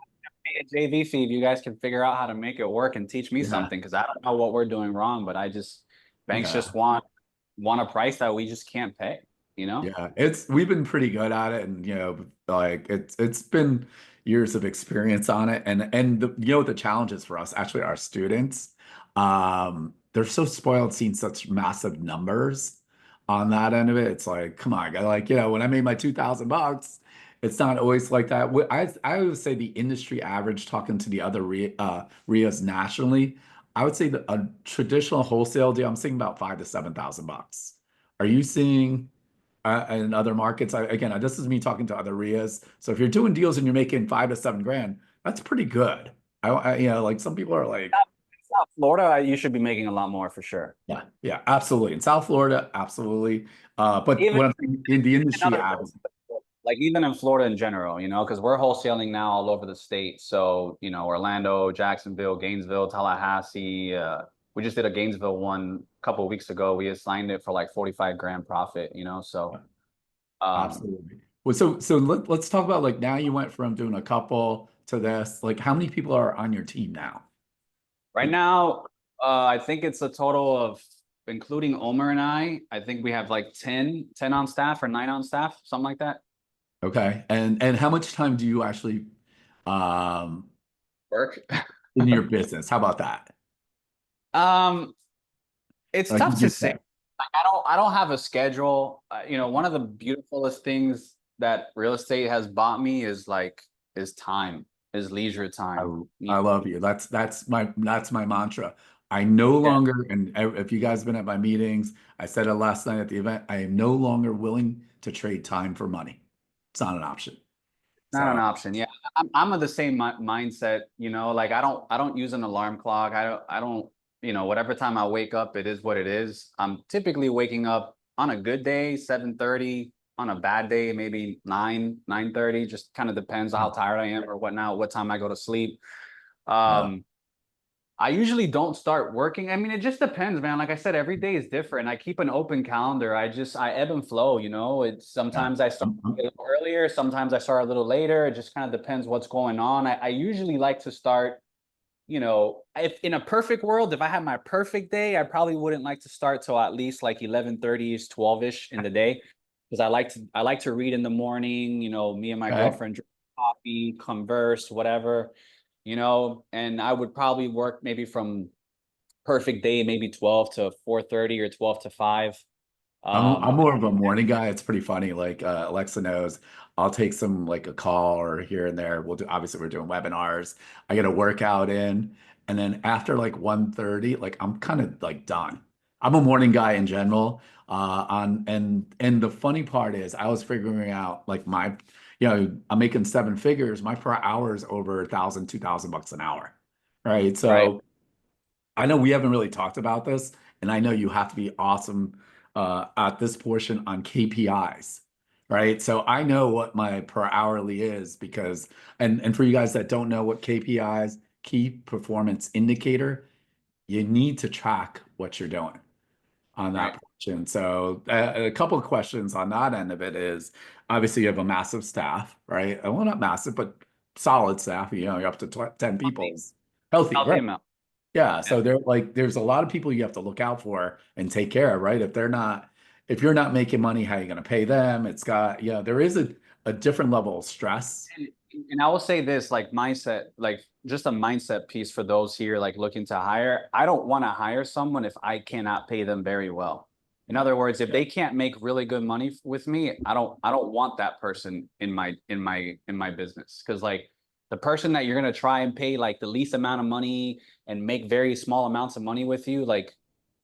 A JV fee, if you guys can figure out how to make it work and teach me yeah, something, because I don't know what we're doing wrong, but banks yeah. just want a price that we just can't pay, you know? Yeah, it's we've been pretty good at it, and like it's been years of experience on it, and the challenges for us, actually, our students, they're so spoiled seeing such massive numbers on that end of it. It's like, come on, guy, like when I made my $2,000, it's not always like that. I would say the industry average, talking to the other RIAs nationally, I would say that a traditional wholesale deal, I'm seeing about 5 to 7 thousand bucks. Are you seeing? In other markets. Again, this is me talking to other RIAs. So if you're doing deals and you're making 5 to 7 grand, that's pretty good. Like some people are like, South Florida, you should be making a lot more for sure. yeah, yeah, absolutely. In South Florida, absolutely. But Even what I'm saying in the in industry other average, places, like even in Florida in general, because we're wholesaling now all over the state. So, Orlando, Jacksonville, Gainesville, Tallahassee. We just did a Gainesville one a couple of weeks ago. We assigned it for like 45 grand profit, so um absolutely. Well, so let's talk about, like, now you went from doing a couple to this. Like, how many people are on your team now? right now, I think it's a total of, including Omer and I think we have like 10 on staff or 9 on staff, something like that. Okay. And how much time do you actually um Work. in your business? How about that? Um, it's Like, you tough to get say. that. Like, I don't have a schedule. One of the beautifulest things that real estate has bought me is time, is leisure I, time. I love you. That's my mantra. I no Yeah, longer, and if you guys have been at my meetings, I said it last night at the event, I am no longer willing to trade time for money. It's not an option. not an So, option. Yeah, I'm of the same mindset. Like I don't use an alarm clock. I don't. Whatever time I wake up, it is what it is. I'm typically waking up on a good day 7:30. On a bad day, maybe 9:30. Just kind of depends on how tired I am or whatnot. What time I go to sleep. uh, Um, I usually don't start working. I mean, it just depends, man. Like I said, every day is different. I keep an open calendar. I ebb and flow, It's yeah. sometimes I start I'm- a little earlier, sometimes I start a little later. It just kind of depends what's going on. I usually like to start, if in a perfect world, if I had my perfect day, I probably wouldn't like to start till at least like 11:30ish, 12ish in the day. Because I like to read in the morning, me and my okay. girlfriend drink coffee, converse, whatever, and I would probably work maybe from perfect day, maybe 12 to 4:30 or 12 to 5. I'm Um, more of a morning guy. It's pretty funny. Like, Alexa knows, I'll take some, like, a call or here and there. Obviously we're doing webinars. I get a workout in, and then after like 1:30, like, I'm kind of like done. I'm a morning guy in general. And the funny part is, I was figuring out, like, I'm making 7 figures. My per hour is over 1,000, 2,000 bucks an hour. Right. right. So I know we haven't really talked about this, and I know you have to be awesome at this portion on KPIs, right? So I know what my per hourly is, because, and for you guys that don't know what KPIs, key performance indicator, you need to track what you're doing on Right. that portion. So a couple of questions on that end of it is, obviously you have a massive staff, right? Well, not massive, but solid staff. You're up to 10 people. Healthy, Healthy right? amount. Yeah, Yeah. so there's a lot of people you have to look out for and take care of, right? If you're not making money, how are you going to pay them? There is a different level of stress. And, and I will say this, like mindset, like just a mindset piece for those here, like looking to hire. I don't want to hire someone if I cannot pay them very well. In Yeah. other words, if they can't make really good money with me, I don't want that person in my business. Because like the person that you're gonna try and pay like the least amount of money and make very small amounts of money with you, like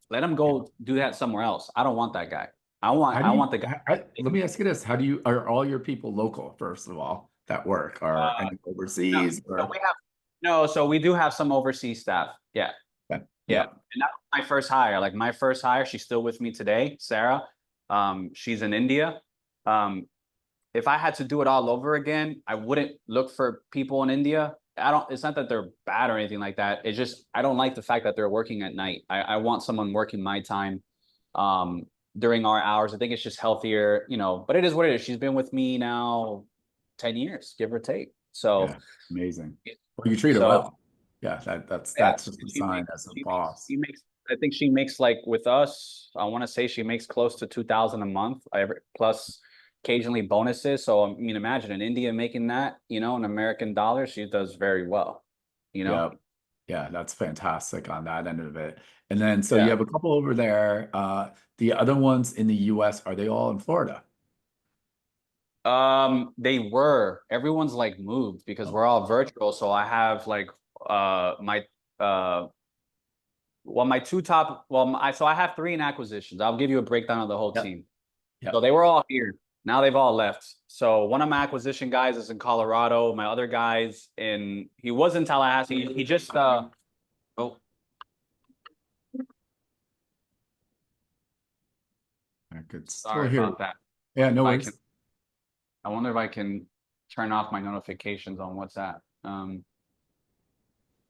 let them Yeah. go do that somewhere else. I don't want that guy. I want How do I you, want the guy. let me ask you this. Are all your people local, first of all, that work? Are Uh, any no, overseas so or? we have no, so we do have some overseas staff. Yeah. Yeah. Yeah. Yeah. And that was my first hire. Like my first hire, she's still with me today, Sarah. She's in India. Um, if I had to do it all over again, I wouldn't look for people in India. It's not that they're bad or anything like that. It's just I don't like the fact that they're working at night. I want someone working my time. during our hours. I think it's just healthier, you know, but it is what it is. She's been with me now 10 years, give or take. So, Yeah, amazing. Well, you treat her so well. Yeah, that's yeah, just a she sign makes, as a she makes, boss. she makes, I think she makes like with us, I want to say she makes close to 2,000 a month, plus occasionally bonuses. So, I mean, imagine in India making that, you know, in American dollars, she does very well, you know? Yep. Yeah, that's fantastic on that end of it. And then, so you Yeah. have a couple over there. The other ones in the US, are they all in Florida? They were. Everyone's like moved because we're all virtual. So I have like my well my two top well I so I have three in acquisitions. I'll give you a breakdown of the whole Yep. team. So Yep. they were all here. Now they've all left. So one of my acquisition guys is in Colorado. My other guys in he was in Tallahassee. He just oh I could still sorry hear about you. that. Yeah, no If I can worries. I wonder if I can turn off my notifications on WhatsApp. All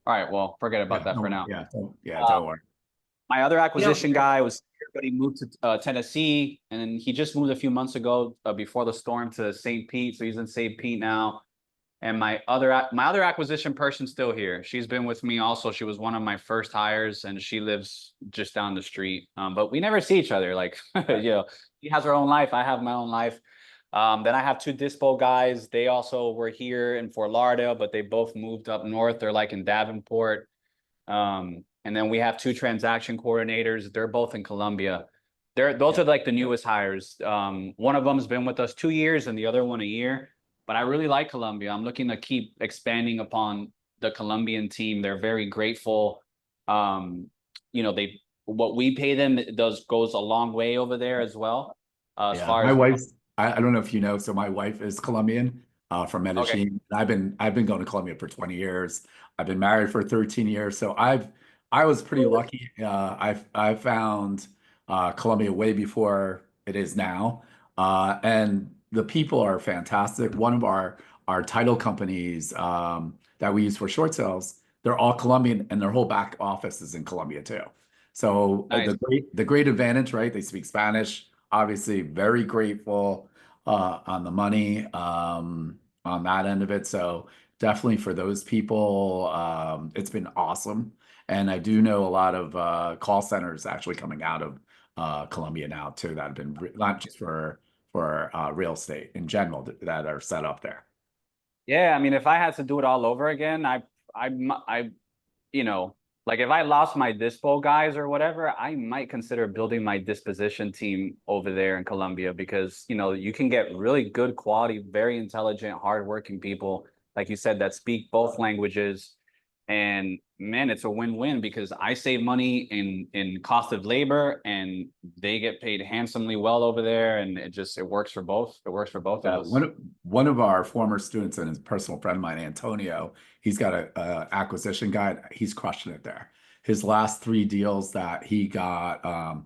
right, well, forget Yeah, about that no for worries. now. Yeah, Uh, don't worry. My other You know, acquisition guy was here, but he moved to Tennessee, and then he just moved a few months ago before the storm to St. Pete. So he's in St. Pete now. And my other acquisition person's still here. She's been with me also. She was one of my first hires, and she lives just down the street. But we never see each other. Like you know, she has her own life. I have my own life. Then I have two dispo guys. They also were here in Fort Lauderdale, but they both moved up north. They're like in Davenport. And then we have two transaction coordinators. They're both in Colombia. Those Yeah. are like the newest hires. One of them's been with us 2 years and the other one a year. But I really like Colombia. I'm looking to keep expanding upon the Colombian team. They're very grateful. You know, what we pay them goes a long way over there as well. As Yeah, far my as wife's, I don't know if you know, so my wife is Colombian, from okay, Medellin. I've been going to Colombia for 20 years. I've been married for 13 years. So I was pretty lucky. I found Colombia way before it is now. And the people are fantastic. One of our title companies that we use for short sales, they're all Colombian and their whole back office is in Colombia too. So nice. the great advantage, right? They speak Spanish. Obviously, very grateful on the money on that end of it. So definitely for those people, it's been awesome. And I do know a lot of call centers actually coming out of Colombia now too that have been not just for real estate in general that are set up there. Yeah, I mean, if I had to do it all over again, you know, like if I lost my dispo guys or whatever, I might consider building my disposition team over there in Colombia because, you know, you can get really good quality, very intelligent, hardworking people, like you said, that speak both languages. And man, it's a win-win because I save money in cost of labor and they get paid handsomely well over there. And it works for both. It works for both of us. One of our former students and his personal friend of mine, Antonio, he's got a acquisition guide. He's crushing it there. His last three deals that he got,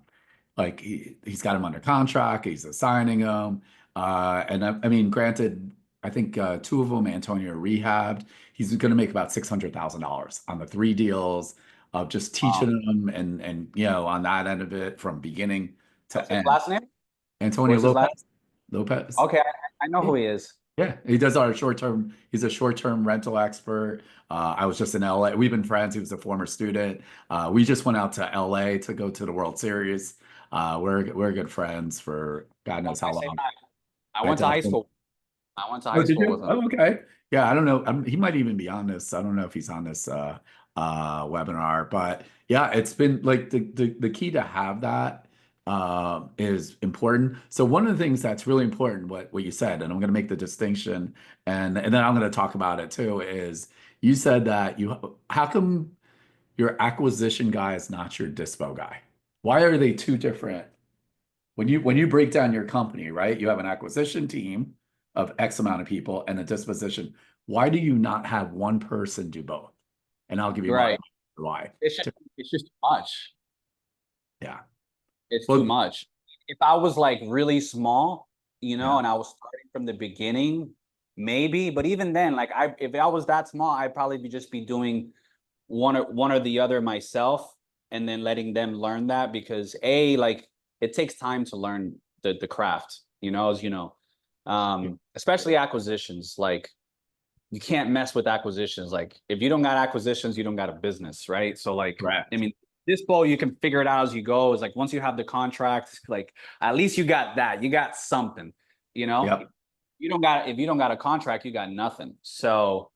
like he's got him under contract. He's assigning them, and I mean, granted, I think two of them, Antonio, rehabbed. He's going to make about $600,000 on the three deals of just teaching them and you know on that end of it from beginning What's to his end. last name? Antonio What's his last? Lopez. Lopez. Okay, I know Yeah. who he is. Yeah, he does our short-term. He's a short-term rental expert. I was just in LA. We've been friends. He was a former student. We just went out to LA to go to the World Series. We're good friends for God On knows my how same long. time. I I went to high definitely. school. I went to Oh, high did school with you? him. Oh, okay. Yeah, I don't know. He might even be on this. I don't know if he's on this webinar, but yeah, it's been like the key to have that is important. So one of the things that's really important, what you said, and I'm going to make the distinction, and then I'm going to talk about it too, is you said that how come your acquisition guy is not your dispo guy? Why are they two different? When you break down your company, right? You have an acquisition team of X amount of people and a disposition. Why do you not have one person do both? And I'll give you You're my right. why. It's just too much. Yeah. It's too Well, much. If I was like really small, you know, yeah. and I was starting from the beginning, maybe. But even then, like if I was that small, I'd probably just be doing one or the other myself, and then letting them learn that because like it takes time to learn the craft, as you know. Especially acquisitions. Like, you can't mess with acquisitions. Like, if you don't got acquisitions, you don't got a business, right? So like, Correct. I mean, this bowl you can figure it out as you go. It's like once you have the contract, like at least you got that. You got something, you know? Yep. If you don't got a contract, you got nothing. So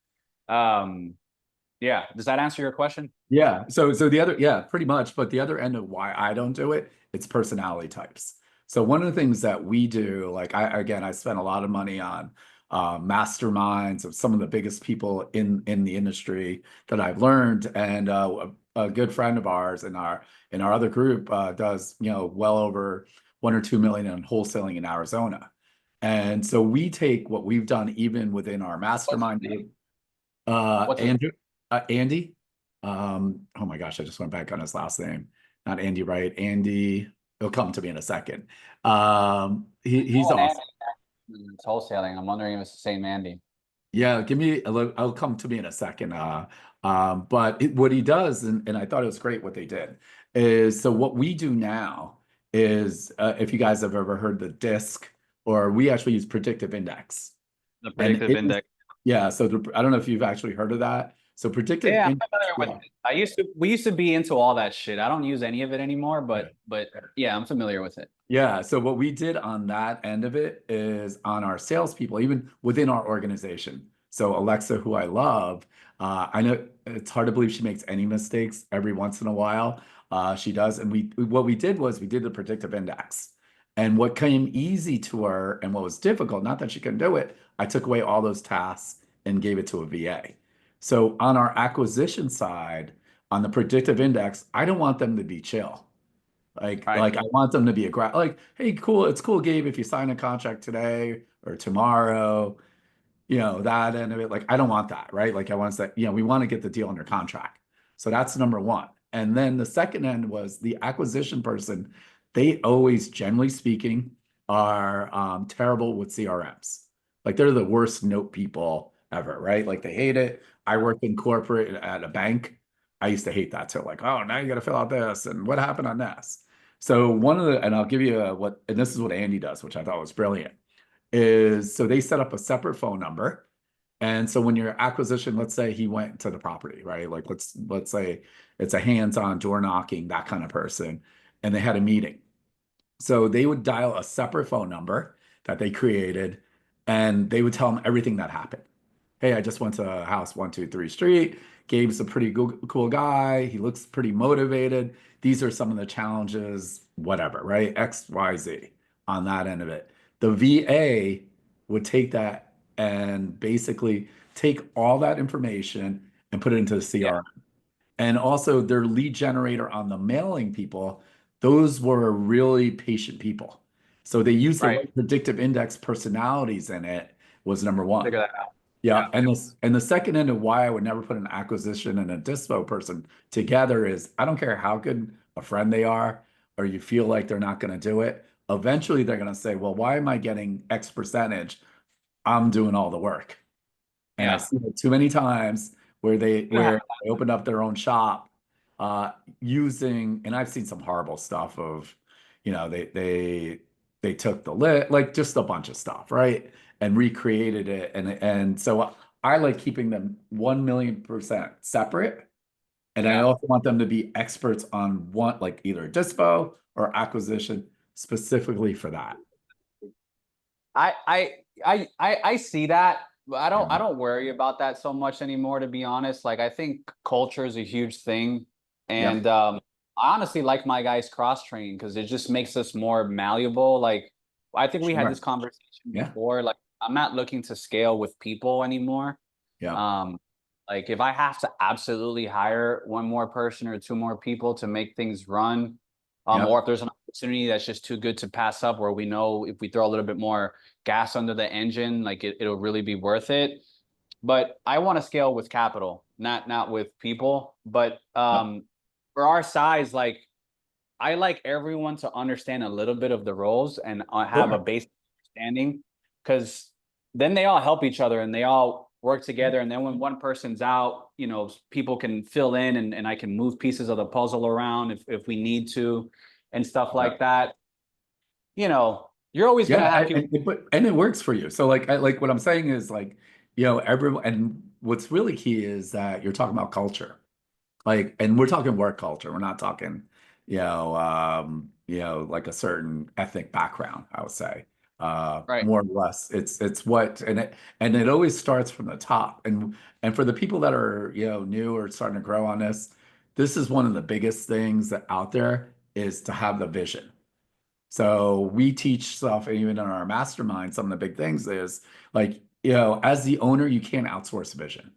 yeah. Does that answer your question? Yeah. So the other, yeah, pretty much. But the other end of why I don't do it, it's personality types. So one of the things that we do, like I spent a lot of money on masterminds of some of the biggest people in the industry that I've learned, and a good friend of ours in our other group does well over 1 or 2 million in wholesaling in Arizona, and so we take what we've done even within our What's his mastermind name? group. What's his Andrew, Andy. Oh my gosh, I just went back on his last name. Not Andy Wright. Andy. He'll come to me in a second. He's Oh, and awesome. it's wholesaling. I'm wondering if it's the same Andy. Yeah, give me a little, I'll come to me in a second. But what he does, and I thought it was great what they did, is so what we do now is if you guys have ever heard the DISC, or we actually use predictive index. The And predictive index. yeah, so I don't know if you've actually heard of that. So predictive Yeah, I'm index, familiar with it. We used to be into all that shit. I don't use any of it anymore, but yeah, I'm familiar with it. yeah. So what we did on that end of it is on our salespeople, even within our organization. So Alexa, who I love, I know it's hard to believe she makes any mistakes every once in a while. She does, and what we did was we did the predictive index, and what came easy to her and what was difficult, not that she couldn't do it, I took away all those tasks and gave it to a VA. So on our acquisition side, on the predictive index, I don't want them to be chill. Right. Like I want them to be like, hey, cool, it's cool, Gabe, if you sign a contract today or tomorrow, that end of it. Like I don't want that, right? Like I want that, we want to get the deal under contract. So that's number one. And then the second end was the acquisition person. They always, generally speaking, are terrible with CRMs. Like they're the worst note people ever, right? Like they hate it. I worked in corporate at a bank. I used to hate that too. Like, oh, now you got to fill out this and what happened on this. So and I'll give you and this is what Andy does, which I thought was brilliant, is so they set up a separate phone number. And so when your acquisition, let's say he went to the property, right? Like let's say it's a hands-on door knocking, that kind of person, and they had a meeting. So they would dial a separate phone number that they created, and they would tell them everything that happened. Hey, I just went to house 123 Street. Gabe's a pretty cool guy. He looks pretty motivated. These are some of the challenges, whatever, right? X, Y, Z on that end of it. The VA would take that and basically take all that information and put it into the Yeah. CRM. And also their lead generator on the mailing people, those were really patient people. So they used the Right. right predictive index personalities in it was number one. Figure that out. Yeah, Yeah. and the second end of why I would never put an acquisition and a dispo person together is I don't care how good a friend they are, or you feel like they're not going to do it. Eventually, they're going to say, "Well, why am I getting X percentage? I'm doing all the work." And I Yeah. see it too many times where You have they opened up their own shop uh using, and I've seen some horrible stuff of, they took the lit, like just a bunch of stuff, right? And recreated it. And so I like keeping them 1 million% separate. And I yeah. also want them to be experts on one, like either dispo or acquisition specifically for that. I I I see that. But I Yeah. don't worry about that so much anymore, to be honest. Like I think culture is a huge thing. Yep. And I honestly like my guys cross training because it just makes us more malleable. Like I think we had Sure. this conversation Yeah. before. Like I'm not looking to scale with people anymore. Yeah. Um, like if I have to absolutely hire one more person or two more people to make things run, Yep. or if there's an opportunity that's just too good to pass up, where we know if we throw a little bit more gas under the engine, like it'll really be worth it. But I want to scale with capital, not with people. But Yep. for our size, like I like everyone to understand a little bit of the roles and have a Sure. basic understanding, because then they all help each other and they all work together. And then when one person's out, people can fill in, and I can move pieces of the puzzle around if we need to and stuff Yep. like that. you're always Yeah, gonna have people. and it works for you. So like what I'm saying is like, everyone, and what's really key is that you're talking about culture. Like, and we're talking work culture. We're not talking, like a certain ethnic background, I would say. Right. More or less. It's what, and it always starts from the top. And for the people that are, new or starting to grow on this is one of the biggest things that out there is to have the vision. So we teach stuff, and even in our mastermind, some of the big things is like, as the owner, you can't outsource vision.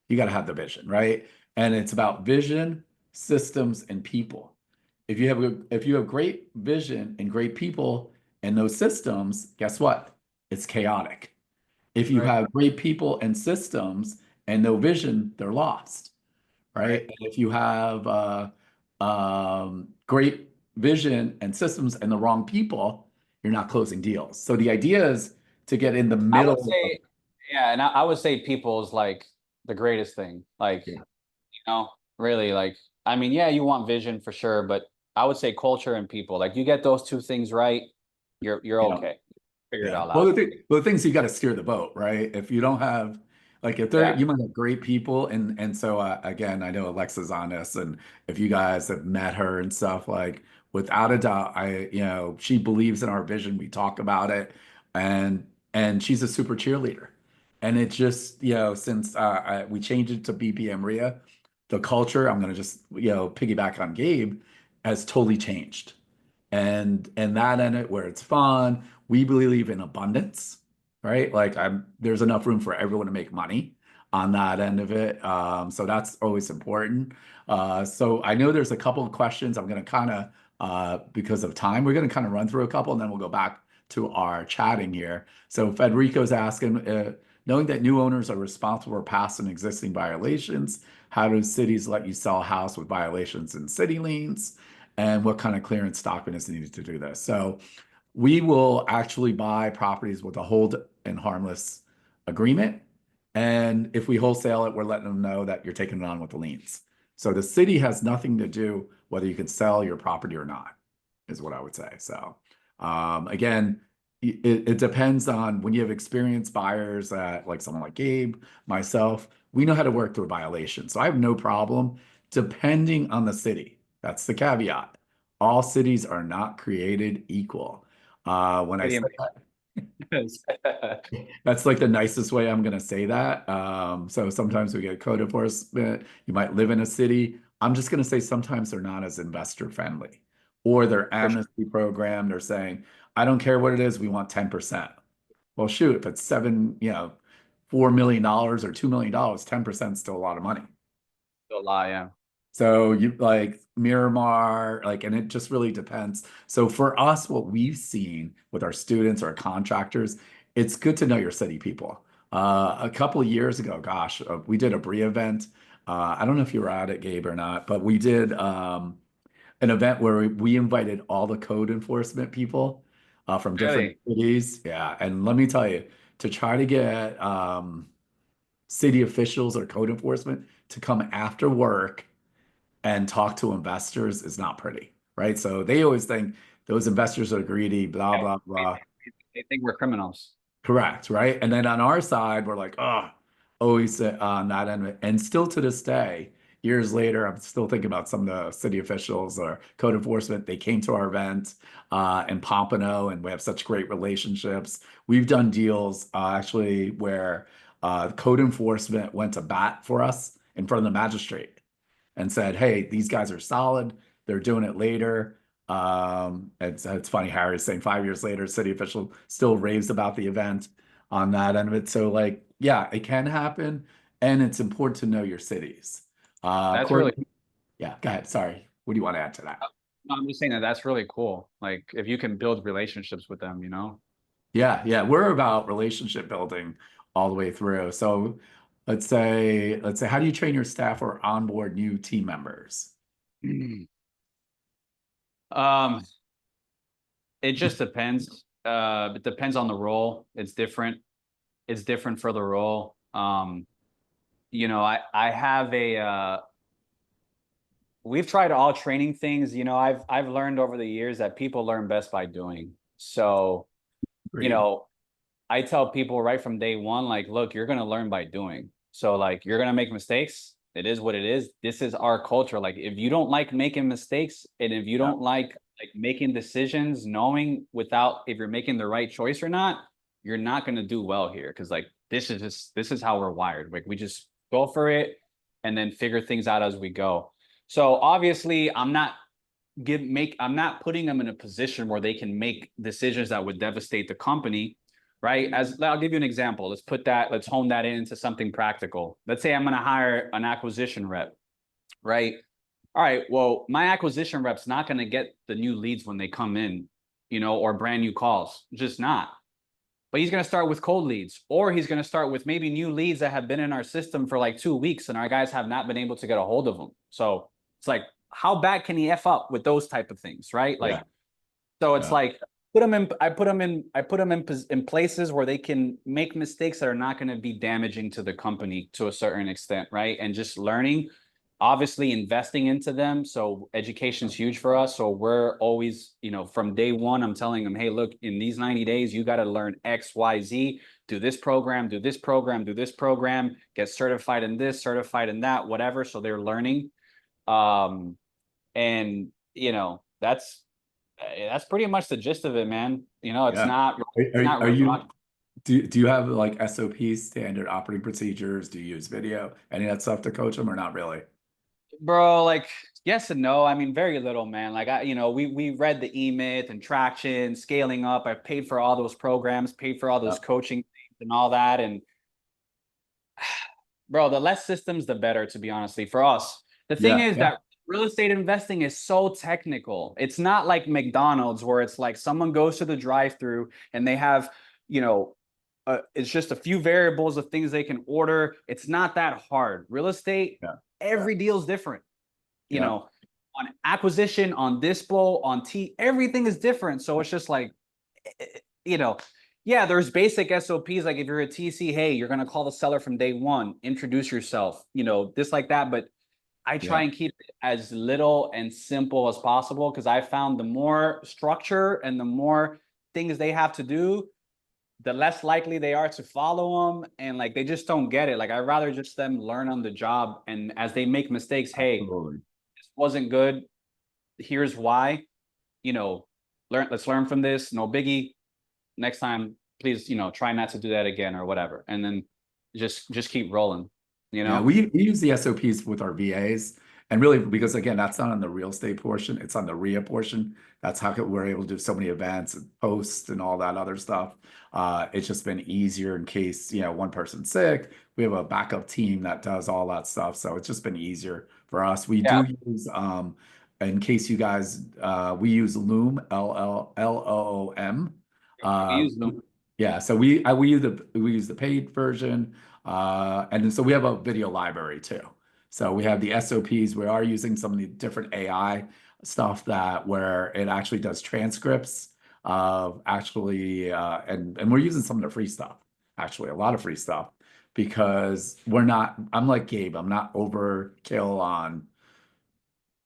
You got to have the vision, right? And it's about vision, systems, and people. If you have great vision and great people and those systems, guess what? It's chaotic. If you Right. have great people and systems and no vision, they're lost, right? Right. And if you have great vision and systems and the wrong people, you're not closing deals. So the idea is to get in the I would middle of, say, yeah, and I would say people is like the greatest thing. Like, yeah, really, like, I mean, yeah, you want vision for sure, but I would say culture and people. Like, you get those two things right, you're yeah. okay. Figure it Yeah. all Well, out. the things you got to steer the boat, right? If you don't have, like, if there, Yeah. you might have great people, and so again, I know Alexa's on this, and if you guys have met her and stuff, like, without a doubt, she believes in our vision. We talk about it, and she's a super cheerleader, and it just, since we changed it to BPM RIA, the culture, I'm gonna just, piggyback on Gabe, has totally changed and that in it where it's fun. We believe in abundance, right? Like there's enough room for everyone to make money on that end of it. So that's always important. So I know there's a couple of questions I'm going to kind of, because of time, we're going to kind of run through a couple and then we'll go back to our chatting here. So Federico's asking, knowing that new owners are responsible for past and existing violations, how do cities let you sell a house with violations and city liens? And what kind of clearance document is needed to do this? So we will actually buy properties with a hold and harmless agreement. And if we wholesale it, we're letting them know that you're taking it on with the liens. So the city has nothing to do whether you can sell your property or not, is what I would say. So again, it depends on when you have experienced buyers like someone like Gabe, myself, we know how to work through violations. So I have no problem depending on the city. That's the caveat. All cities are not created equal. When I say that's like the nicest way I'm going to say that. So sometimes we get code enforcement. You might live in a city. I'm just going to say sometimes they're not as investor friendly or their For sure. amnesty program. They're saying, I don't care what it is. We want 10%. Well, shoot, if it's $4 million or $2 million, 10% is still a lot of money. Still a lot, yeah. So you like Miramar, like, and it just really depends. So for us, what we've seen with our students or contractors, it's good to know your city people. A couple of years ago, gosh, we did a Brie event. I don't know if you were at it, Gabe, or not, but we did an event where we invited all the code enforcement people from different Really? cities. Yeah, and let me tell you, to try to get city officials or code enforcement to come after work and talk to investors is not pretty, right? So they always think those investors are greedy, blah, blah, They, blah. they think we're criminals. Correct, right? And then on our side, we're like, oh, always on that end. And still to this day, years later, I'm still thinking about some of the city officials or code enforcement. They came to our event in Pompano, and we have such great relationships. We've done deals actually where code enforcement went to bat for us in front of the magistrate and said, "Hey, these guys are solid. They're doing it later." It's funny, Harry's saying 5 years later, city official still raves about the event on that end of it. So, like, yeah, it can happen, and it's important to know your cities. That's Corey, really, yeah, go ahead. Sorry, what do you want to add to that? no, I'm just saying that that's really cool. Like, if you can build relationships with them. Yeah, yeah, we're about relationship building all the way through. So, let's say, how do you train your staff or onboard new team members? Um, it just depends. It depends on the role. It's different. It's different for the role. I have we've tried all training things. I've learned over the years that people learn best by doing. So, you Great. know, I tell people right from day one, like, look, you're gonna learn by doing. So like you're gonna make mistakes. It is what it is. This is our culture. Like if you don't like making mistakes and if you Yeah. don't like making decisions, knowing without if you're making the right choice or not, you're not gonna do well here. Cause like this is how we're wired. Like we just go for it and then figure things out as we go. So obviously I'm not putting them in a position where they can make decisions that would devastate the company, right? As I'll give you an example. Let's hone that into something practical. Let's say I'm going to hire an acquisition rep, right? All right, well, my acquisition rep's not going to get the new leads when they come in, or brand new calls. Just not. But he's going to start with cold leads, or he's going to start with maybe new leads that have been in our system for like 2 weeks and our guys have not been able to get a hold of them. So it's like, how bad can he F up with those type of things, right? Like, Yeah. so it's Yeah. like I put them in places where they can make mistakes that are not going to be damaging to the company to a certain extent, right? And just learning, obviously investing into them. So education is huge for us. So we're always, from day one, I'm telling them, hey, look, in these 90 days, you got to learn X, Y, Z, do this program, do this program, do this program, get certified in this, certified in that, whatever. So they're learning. And that's pretty much the gist of it, man. It's Yeah. not Are you rock. do you have like SOPs, standard operating procedures? Do you use video, any of that stuff to coach them or not really? Bro, like yes and no. I mean, very little, man. Like we read the E-Myth and traction, scaling up. I paid for all those programs, paid for all those Yeah. coaching things and all that. And bro, the less systems, the better, to be honestly, for us. The thing Yeah. is Yeah. that real estate investing is so technical. It's not like McDonald's where it's like someone goes to the drive-through and they have, it's just a few variables of things they can order. It's not that hard. Real estate, Yeah. every deal is different. Yeah. On acquisition, on dispo, on everything is different. So it's just like, you know, yeah, there's basic SOPs. Like if you're a TC, hey, you're going to call the seller from day one, introduce yourself, this like that. But I try Yeah. and keep it as little and simple as possible because I found the more structure and the more things they have to do, the less likely they are to follow them. And like, they just don't get it. Like, I'd rather just them learn on the job. And as they make mistakes, hey, Absolutely. this wasn't good. Here's why, let's learn from this. No biggie. Next time, please, try not to do that again or whatever. And then just keep rolling, Yeah, we use the SOPs with our VAs, and really because again, that's not on the real estate portion; it's on the RIA portion. That's how we're able to do so many events and posts and all that other stuff. It's just been easier in case one person's sick. We have a backup team that does all that stuff, so it's just been easier for us. We Yeah. do use in case you guys we use Loom LOOM. We use them. Yeah, so we use the paid version. And then, so we have a video library too. So we have the SOPs. We are using some of the different AI stuff where it actually does transcripts of actually, and we're using some of the free stuff, actually, a lot of free stuff because I'm like Gabe, I'm not overkill on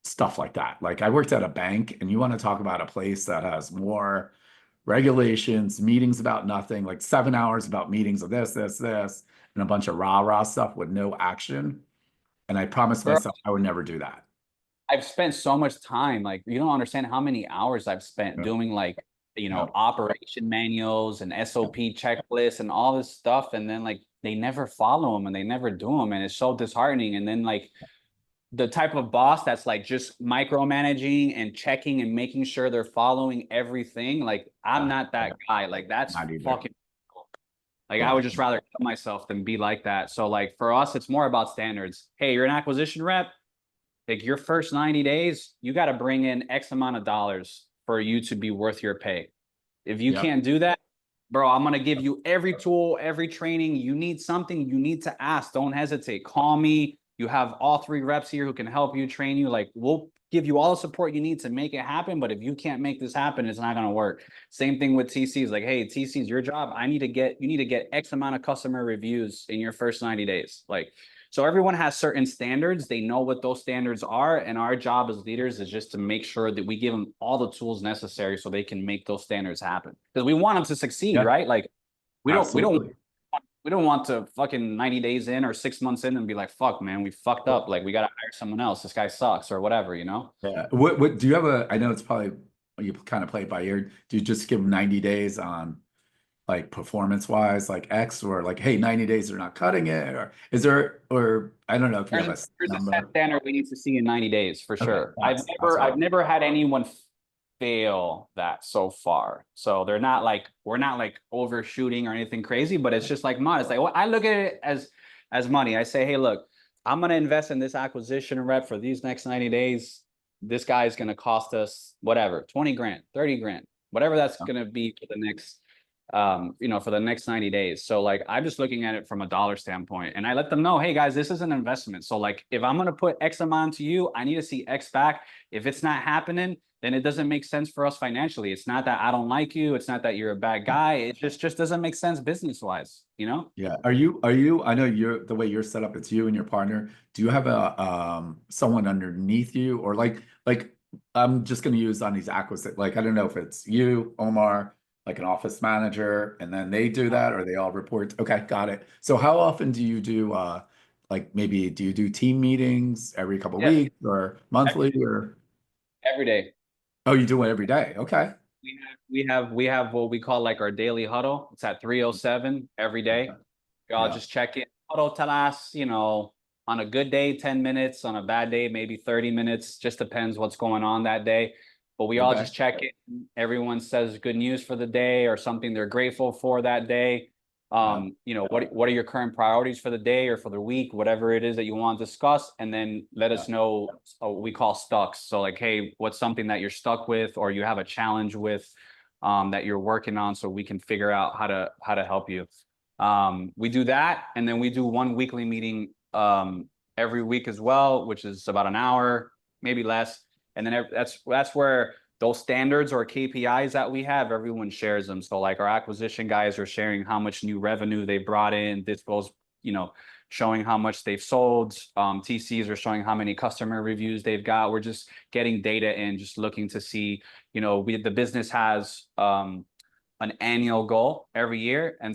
stuff like that. Like I worked at a bank and you want to talk about a place that has more regulations, meetings about nothing, like 7 hours about meetings of this, and a bunch of rah-rah stuff with no action. And I promised Bro, myself I would never do that. I've spent so much time, like you don't understand how many hours I've spent Yeah. doing like, Yeah. operation manuals and SOP checklists and all this stuff. And then like they never follow them and they never do them. And it's so disheartening. And then like the type of boss that's like just micromanaging and checking and making sure they're following everything. Like I'm not that guy. Like that's Not either. fucking like I Yeah. would just rather kill myself than be like that. So like for us, it's more about standards. Hey, you're an acquisition rep. Like your first 90 days, you got to bring in X amount of dollars for you to be worth your pay. If you Yeah. can't do that, bro, I'm going to give you every tool, every training. You need something, you need to ask. Don't hesitate. Call me. You have all 3 reps here who can help you, train you. Like we'll give you all the support you need to make it happen. But if you can't make this happen, it's not going to work. Same thing with TCs. Like, hey, TC's your job. You need to get X amount of customer reviews in your first 90 days. Like, So everyone has certain standards. They know what those standards are. And our job as leaders is just to make sure that we give them all the tools necessary so they can make those standards happen. Because we want them to succeed, Yeah. right? Like Absolutely. we don't want to fucking 90 days in or 6 months in and be like, fuck, man, we fucked up. Like we got to hire someone else. This guy sucks or whatever, you know? Yeah. What do you have I know it's probably you kind of play it by ear. Do you just give them 90 days on like performance wise, like X, or like, hey, 90 days they're not cutting it, or is there, or I don't know if you have a There's a set number. standard we need to see in 90 days for Okay, sure. that's what I've never had anyone fail that so far. So they're not like, we're not like overshooting or anything crazy, but it's just like modest. Like, well, I look at it as money. I say, hey, look, I'm going to invest in this acquisition rep for these next 90 days. This guy is going to cost us whatever, 20 grand, 30 grand, whatever that's going to be for the next for the next 90 days. So like, I'm just looking at it from a dollar standpoint, and I let them know, hey guys, this is an investment. So like, if I'm going to put X amount to you, I need to see X back. If it's not happening, then it doesn't make sense for us financially. It's not that I don't like you. It's not that you're a bad guy. It just doesn't make sense business wise, you know? Yeah. I know the way you're set up, it's you and your partner. Do you have a someone underneath you, or like I'm just gonna use on these acquisitions, like I don't know if it's you, Omar, like an office manager, and then they do that, or they all report. Okay, got it. So how often do you do like maybe do you do team meetings every couple of Yeah, weeks or monthly, or every day. oh, you do it every day? Okay. We have what we call like our daily huddle. It's at 3:07 every day. We all Yeah. just check in. Huddle tell us, on a good day, 10 minutes, on a bad day, maybe 30 minutes, just depends what's going on that day. But we all Okay. just check in. Everyone says good news for the day or something they're grateful for that day. Yeah. What are your current priorities for the day or for the week, whatever it is that you want to discuss, and then let us know what we call stucks. So like, hey, what's something that you're stuck with or you have a challenge with that you're working on, so we can figure out how to help you. We do that, and then we do one weekly meeting every week as well, which is about an hour, maybe less. And then that's where those standards or KPIs that we have, everyone shares them. So like our acquisition guys are sharing how much new revenue they brought in. This goes, showing how much they've sold. TCs are showing how many customer reviews they've got. We're just getting data and just looking to see, the business has an annual goal every year. And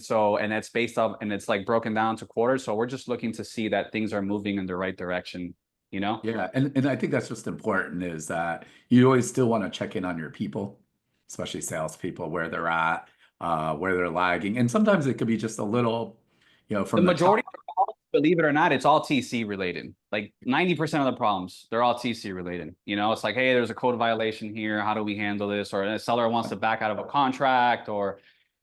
that's based off, and it's like broken down to quarters. So we're just looking to see that things are moving in the right direction, Yeah, and I think that's just important, is that you always still want to check in on your people, especially salespeople, where they're at, where they're lagging. And sometimes it could be just a little, The from the top. majority of the problems, believe it or not, it's all TC related. Like 90% of the problems, they're all TC related. It's like, hey, there's a code violation here. How do we handle this? Or a seller wants to back out of a contract, or,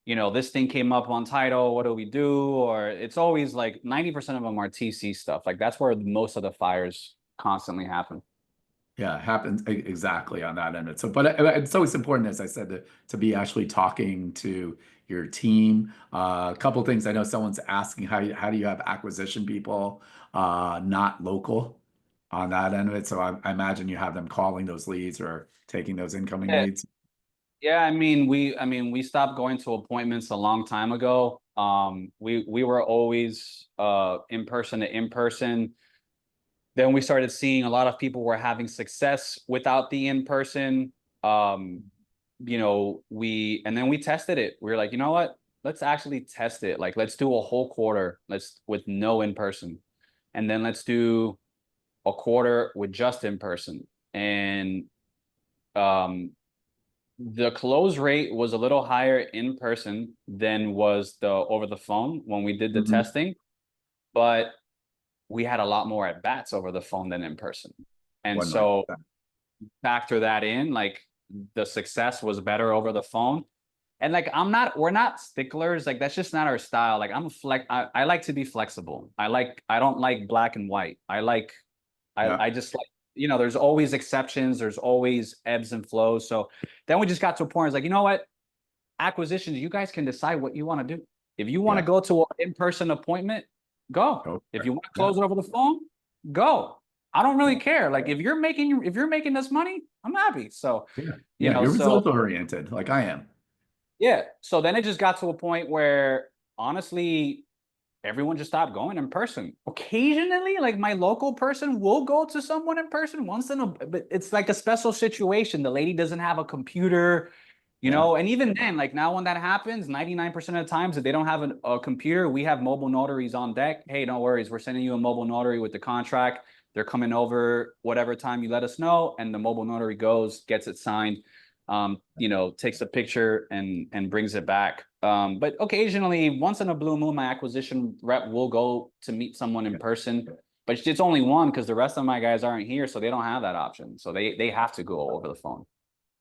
this thing came up on title. What do we do? Or it's always like 90% of them are TC stuff. Like that's where most of the fires constantly happen. Yeah, it happens exactly on that end. So, but it's always important, as I said, to be actually talking to your team. A couple things. I know someone's asking how do you have acquisition people not local on that end of it. So I imagine you have them calling those leads or taking those incoming Yeah. leads. Yeah, we stopped going to appointments a long time ago. We were always in person to in person. Then we started seeing a lot of people were having success without the in person. And then we tested it. We were like, you know what? Let's actually test it. Like, let's do a whole quarter. With no in person, and then let's do a quarter with just in person. And the close rate was a little higher in person than was the over the phone when we did the Mhm. testing, but we had a lot more at bats over the phone than in person. And so 100%. factor that in, like the success was better over the phone. And like, we're not sticklers. Like, that's just not our style. Like I like to be flexible. I don't like black and white. Yeah. I just like, there's always exceptions. There's always ebbs and flows. So then we just got to a point, it's like, you know what? Acquisitions, you guys can decide what you want to do. If you want to Yeah. go to an in-person appointment, go. Go If for you it. want to close it over the phone, go. I don't really care. Like, if you're making this money, I'm happy. So, Yeah. Yeah. You're so result oriented, like I am. yeah. So then it just got to a point where honestly, everyone just stopped going in person. Occasionally, like my local person will go to someone in person once in a, but it's like a special situation. The lady doesn't have a computer, you Yeah. know, and even then, like now when that happens, 99% of the times if they don't have a computer, we have mobile notaries on deck. Hey, no worries. We're sending you a mobile notary with the contract. They're coming over whatever time you let us know. And the mobile notary goes, gets it signed, you know, takes a picture and brings it back. But occasionally, once in a blue moon, my acquisition rep will go to meet someone in person, but it's only one because the rest of my guys aren't here, so they don't have that option. So they have to go over the phone.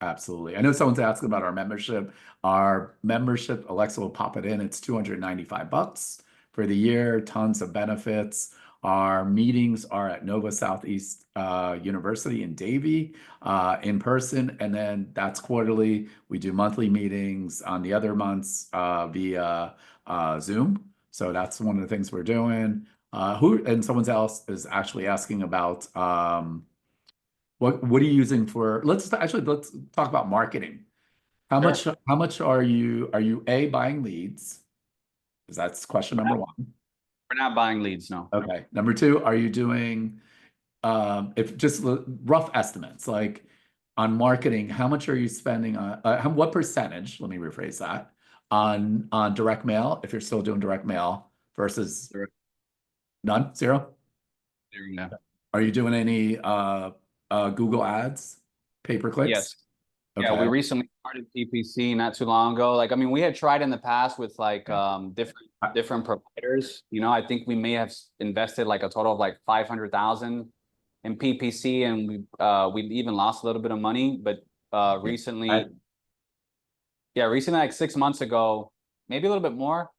Absolutely. I know someone's asking about our membership. Our membership, Alexa will pop it in. It's $295 for the year, tons of benefits. Our meetings are at Nova Southeast University in Davie in person, and then that's quarterly. We do monthly meetings on the other months via Zoom. So that's one of the things we're doing. And someone else is actually asking about what are you using for, let's talk about marketing. Sure. How much are you A, buying leads? Because that's question number one. We're not buying leads, no. Okay. Number two, are you doing if just rough estimates, like on marketing, how much are you spending on what percentage, let me rephrase that, on direct mail, if you're still doing direct mail versus none, zero? Yeah. Are you doing any Google ads, pay per clicks? Yes. Yeah, Okay. we recently started PPC not too long ago. Like, I mean, we had tried in the past with like different providers. You know, I think we may have invested like a total of like 500,000 in PPC, and we even lost a little bit of money. But recently, recently, like 6 months ago, maybe a little bit more,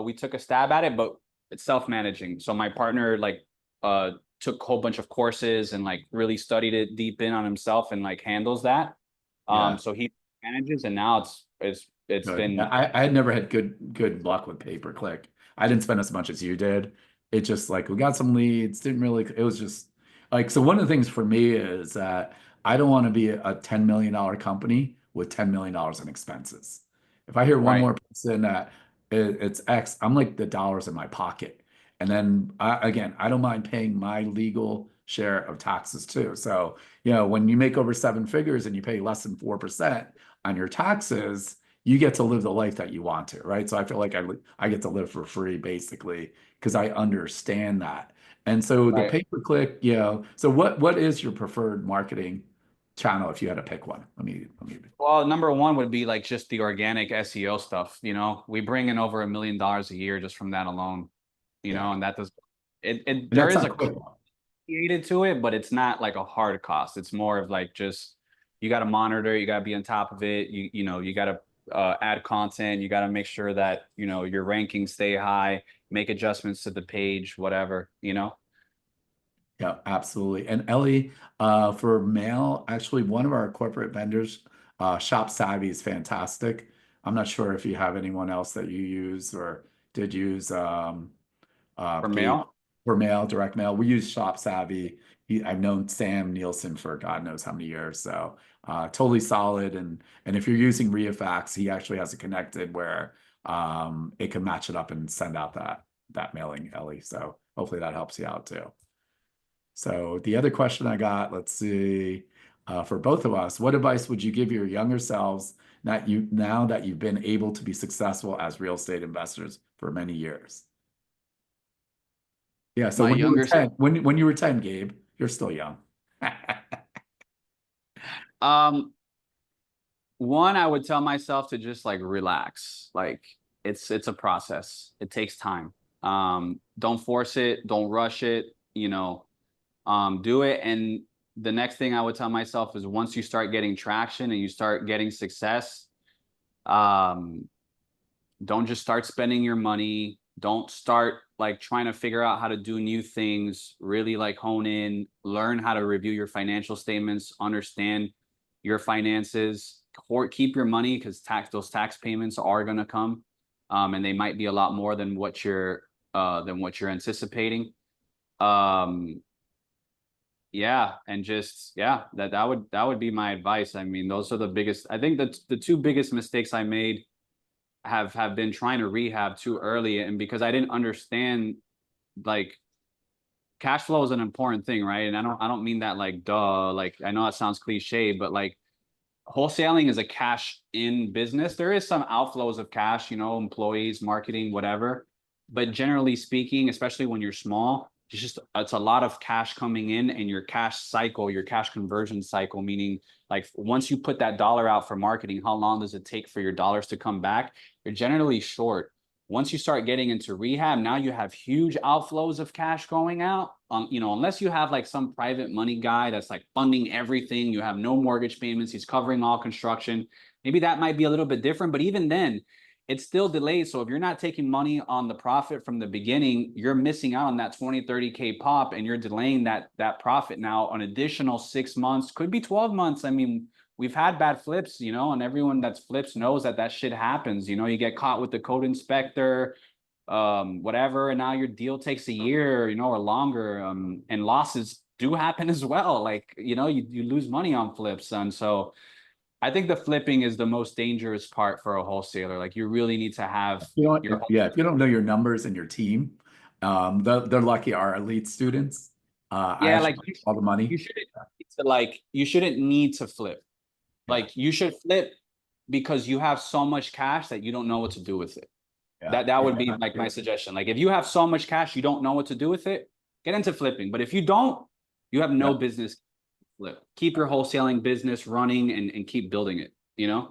we took a stab at it, but it's self-managing. So my partner like took a whole bunch of courses and like really studied it deep in on himself and like handles that. Yeah. So he manages, and now it's Good. been Yeah, I had never had good luck with pay per click. I didn't spend as much as you did. It just like we got some leads, didn't really, it was just like, so one of the things for me is that I don't want to be a $10 million company with $10 million in expenses. If I hear one right. more person that it's X, I'm like the dollars in my pocket. And then again, I don't mind paying my legal share of taxes too. So, when you make over seven figures and you pay less than 4% on your taxes, you get to live the life that you want to, right? So I feel like I get to live for free basically because I understand that. And so the Right. pay-per-click, so what is your preferred marketing channel if you had to pick one? Let me. Well, number one would be like just the organic SEO stuff. You know, we bring in over $1 million a year just from that alone. You Yeah. know, and that does it. And There that's is not a quick. created to it, but it's not like a hard cost. It's more of like just you got to monitor, you got to be on top of it. You know, you got to add content. You got to make sure that your rankings stay high, make adjustments to the page, whatever. You know. Yeah, absolutely. And Ellie, for mail, actually, one of our corporate vendors, Shop Savvy, is fantastic. I'm not sure if you have anyone else that you use or did use. For Gabe mail. for mail, direct mail. We use Shop Savvy. I've known Sam Nielsen for God knows how many years. So totally solid. And if you're using ReaFax, he actually has it connected where it can match it up and send out that mailing, Ellie. So hopefully that helps you out too. So the other question I got, let's see, for both of us, what advice would you give your younger selves now that you've been able to be successful as real estate investors for many years? Yeah, so My when you were younger 10, when you were 10, Gabe, you're still young. um one, I would tell myself to just like relax. Like it's a process. It takes time. Don't force it, don't rush it, do it. And the next thing I would tell myself is once you start getting traction and you start getting success, um, don't just start spending your money. Don't start like trying to figure out how to do new things. Really like hone in, learn how to review your financial statements, understand your finances, or keep your money because those tax payments are going to come, and they might be a lot more than what you're anticipating. Um, yeah, and just that would be my advice. I mean, those are the biggest. I think that the two biggest mistakes I made have been trying to rehab too early, and because I didn't understand, like, cash flow is an important thing, right? And I don't mean that like duh, like I know that sounds cliche, but like wholesaling is a cash in business. There is some outflows of cash, employees, marketing, whatever. But generally speaking, especially when you're small, it's a lot of cash coming in, and your cash cycle, your cash conversion cycle, meaning like once you put that dollar out for marketing, how long does it take for your dollars to come back? You're generally short. Once you start getting into rehab, now you have huge outflows of cash going out. Unless you have like some private money guy that's like funding everything, you have no mortgage payments, he's covering all construction. Maybe that might be a little bit different, but even then, it's still delayed. So if you're not taking money on the profit from the beginning, you're missing out on that 20, 30K pop, and you're delaying that profit now an additional 6 months, could be 12 months. I mean, we've had bad flips, and everyone that's flips knows that shit happens. You get caught with the code inspector, whatever, and now your deal takes a year, or longer. And losses do happen as well. Like, you lose money on flips. And so I think the flipping is the most dangerous part for a wholesaler. Like, you really need to have your Yeah, if you don't know your numbers and your team, they're lucky our elite students. I yeah, actually like all the money. you shouldn't need to flip. Yeah, Like, you should flip because you have so much cash that you don't know what to do with it. yeah, That yeah, would be like my suggestion. Like, if you have so much cash, you don't know what to do with it, get into flipping. But if you don't, you have yeah. no business flip. Keep your wholesaling business running, and keep building it. Yeah.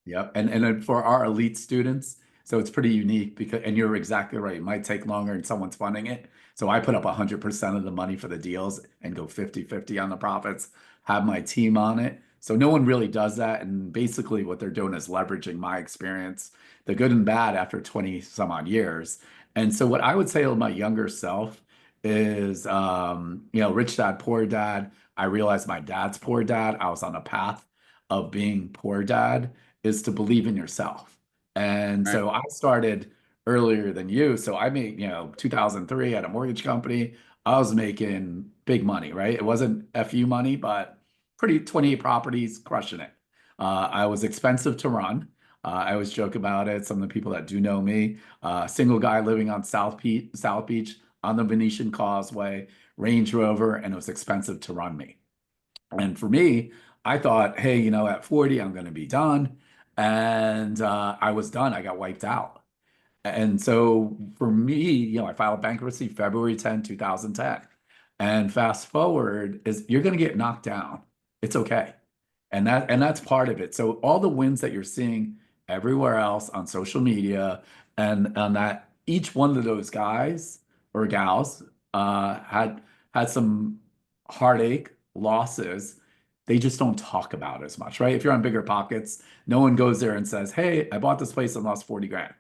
Yep. And then for our elite students, so it's pretty unique because, and you're exactly right. It might take longer and someone's funding it. So I put up 100% of the money for the deals and go 50-50 on the profits, have my team on it. So no one really does that. And basically what they're doing is leveraging my experience, the good and bad after 20 some odd years. And so what I would say to my younger self is, rich dad, poor dad. I realized my dad's poor dad. I was on a path of being poor dad is to believe in yourself. And Right. so I started earlier than you. So I made, 2003 at a mortgage company. I was making big money, right? It wasn't FU money, but pretty 28 properties, crushing it. I was expensive to run. I always joke about it. Some of the people that do know me, single guy living on South Beach on the Venetian Causeway, Range Rover, and it was expensive to run me. And for me, I thought, hey, at 40, I'm going to be done. And I was done. I got wiped out. And so for me, I filed bankruptcy February 10, 2010. And fast forward is you're going to get knocked down. It's okay. And that's part of it. So all the wins that you're seeing everywhere else on social media and on that each one of those guys or gals had some heartache, losses. They just don't talk about as much, right? If you're on Bigger Pockets, no one goes there and says, "Hey, I bought this place and lost 40 grand."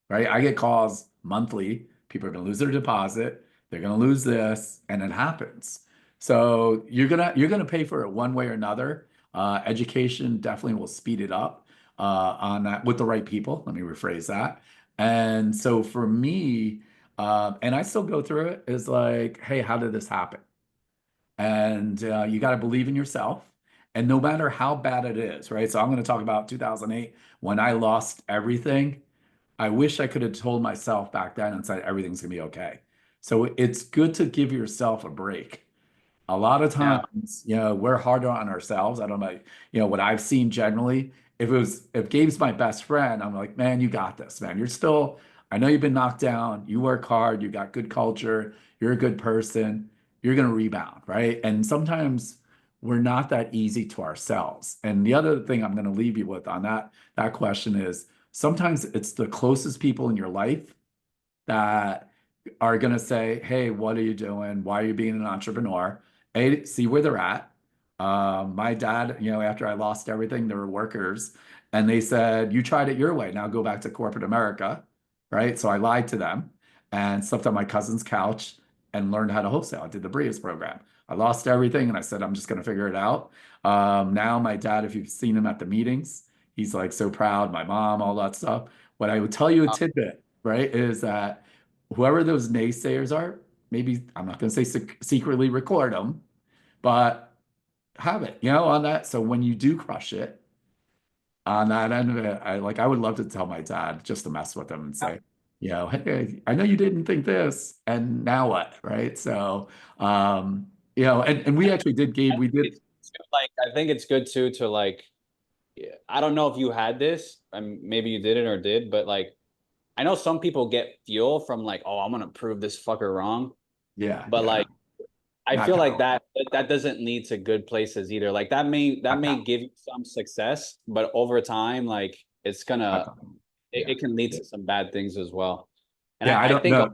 Right? I get calls monthly. People are going to lose their deposit. They're going to lose this, and it happens. So you're gonna pay for it one way or another. Education definitely will speed it up on that with the right people. Let me rephrase that. And so for me, and I still go through it, is like, hey, how did this happen? And you got to believe in yourself. And no matter how bad it is, right? So I'm going to talk about 2008 when I lost everything. I wish I could have told myself back then and said everything's gonna be okay. So it's good to give yourself a break. A lot of Yeah. times, we're harder on ourselves. I don't know, what I've seen generally. If Gabe's my best friend, I'm like, man, you got this, man. I know you've been knocked down. You work hard. You got good culture. You're a good person. You're gonna rebound, right? And sometimes we're not that easy to ourselves. And the other thing I'm gonna leave you with on that question is sometimes it's the closest people in your life that are going to say, "Hey, what are you doing? Why are you being an entrepreneur?" See where they're at. My dad, after I lost everything, there were workers, and they said, "You tried it your way. Now go back to corporate America." Right? So I lied to them and slept on my cousin's couch and learned how to wholesale. I did the Brias program. I lost everything, and I said, "I'm just going to figure it out." Now my dad, if you've seen him at the meetings, he's like so proud. My mom, all that stuff. What I would tell you a tidbit, right, is that whoever those naysayers are, maybe I'm not going to say secretly record them, but have it, on that. So when you do crush it, on that end of it, I would love to tell my dad just to mess with him and say, hey, I know you didn't think this, and now what, right? So, and we actually did, Gabe, we did, Like, I think it's good too to like, I don't know if you had this, maybe you didn't or did, but like, I know some people get fuel from like, oh, I'm gonna prove this fucker wrong, but yeah, like, I not feel like gonna, that doesn't lead to good places either. Like that not may gonna, give you some success, but over time, like it's not gonna gonna, it can lead to some bad things as well. And yeah, I I don't think know.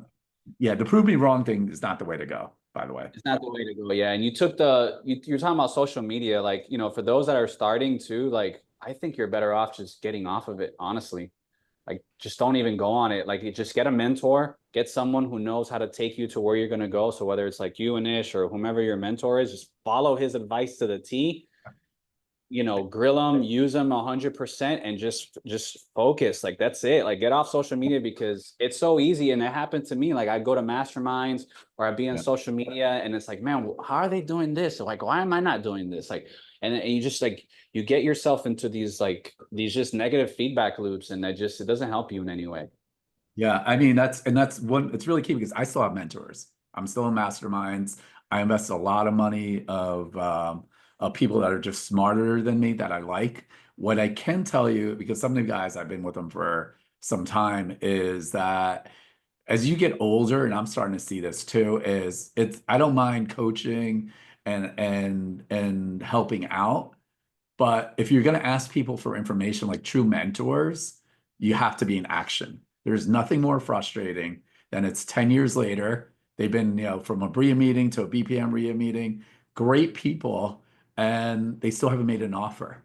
Yeah, the prove me wrong thing is not the way to go, by the way. it's not the way to go. Yeah. And you took you're talking about social media, like, for those that are starting to, like, I think you're better off just getting off of it, honestly. Like, just don't even go on it. Like, you just get a mentor, get someone who knows how to take you to where you're going to go. So whether it's like you and Ish or whomever your mentor is, just follow his advice to the T, grill them, use them 100% and just focus. Like, that's it. Like, get off social media because it's so easy. And it happened to me. Like, I go to masterminds or I'd be on Yeah. social media and it's like, man, how are they doing this? Or like, why am I not doing this? Like, and you just like, you get yourself into these just negative feedback loops and it doesn't help you in any way. Yeah, I mean that's one. It's really key because I still have mentors. I'm still in masterminds. I invest a lot of money of people that are just smarter than me that I like. What I can tell you, because some of the guys I've been with them for some time, is that as you get older, and I'm starting to see this too, is it's I don't mind coaching and helping out. But if you're going to ask people for information like true mentors, you have to be in action. There's nothing more frustrating than it's 10 years later. They've been, from a BRIA meeting to a BPM RIA meeting, great people, and they still haven't made an offer.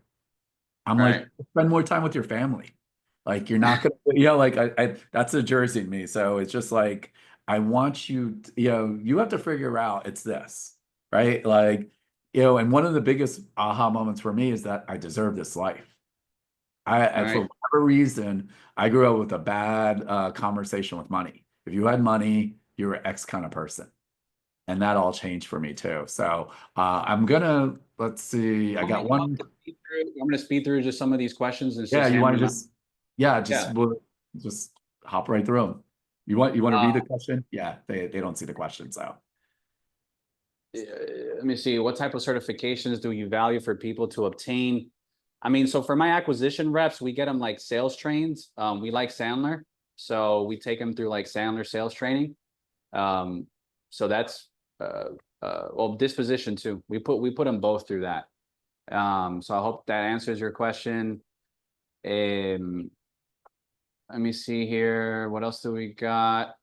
I'm like, Right. spend more time with your family. Like you're not gonna, like I that's a Jersey in me. So it's just like I want you, you have to figure out it's this, right? Like, and one of the biggest aha moments for me is that I deserve this life. For Right. whatever reason, I grew up with a bad conversation with money. If you had money, you were X kind of person. And that all changed for me too. So let's see, I got one. I'm gonna speed through just some of these questions and Yeah, just you hammer want to them out. just, yeah, Yeah. just hop right through them. You want to Uh, read the question? Yeah, they don't see the question, so let me see. What type of certifications do you value for people to obtain? I mean, so for my acquisition reps, we get them like sales trains. We like Sandler, so we take them through like Sandler sales training. Um, so that's well, disposition too. We put them both through that. So I hope that answers your question. Um, Let me see here. What else do we got?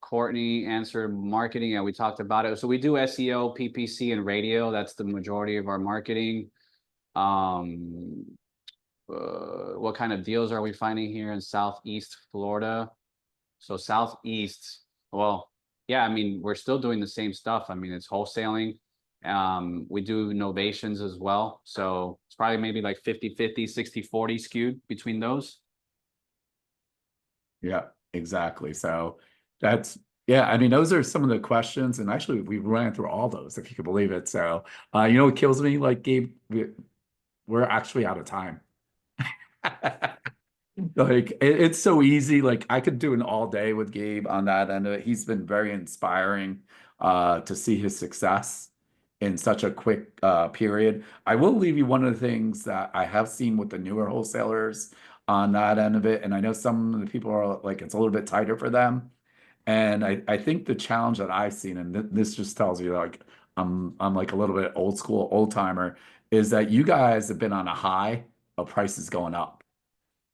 Courtney answered marketing. Yeah, we talked about it. So we do SEO, PPC, and radio. That's the majority of our marketing. Um, what kind of deals are we finding here in Southeast Florida? So Southeast, well, yeah, I mean, we're still doing the same stuff. I mean, it's wholesaling. We do novations as well. So it's probably maybe like 50-50, 60-40 skewed between those. yeah, exactly. So that's yeah, I mean, those are some of the questions, and actually we ran through all those, if you could believe it. So what kills me, like Gabe, we're actually out of time. Like it's so easy. Like I could do an all day with Gabe on that end of it. He's been very inspiring to see his success in such a quick period. I will leave you one of the things that I have seen with the newer wholesalers on that end of it. And I know some of the people are like it's a little bit tighter for them. And I think the challenge that I've seen, and this just tells you like I'm like a little bit old school, old timer, is that you guys have been on a high of prices going up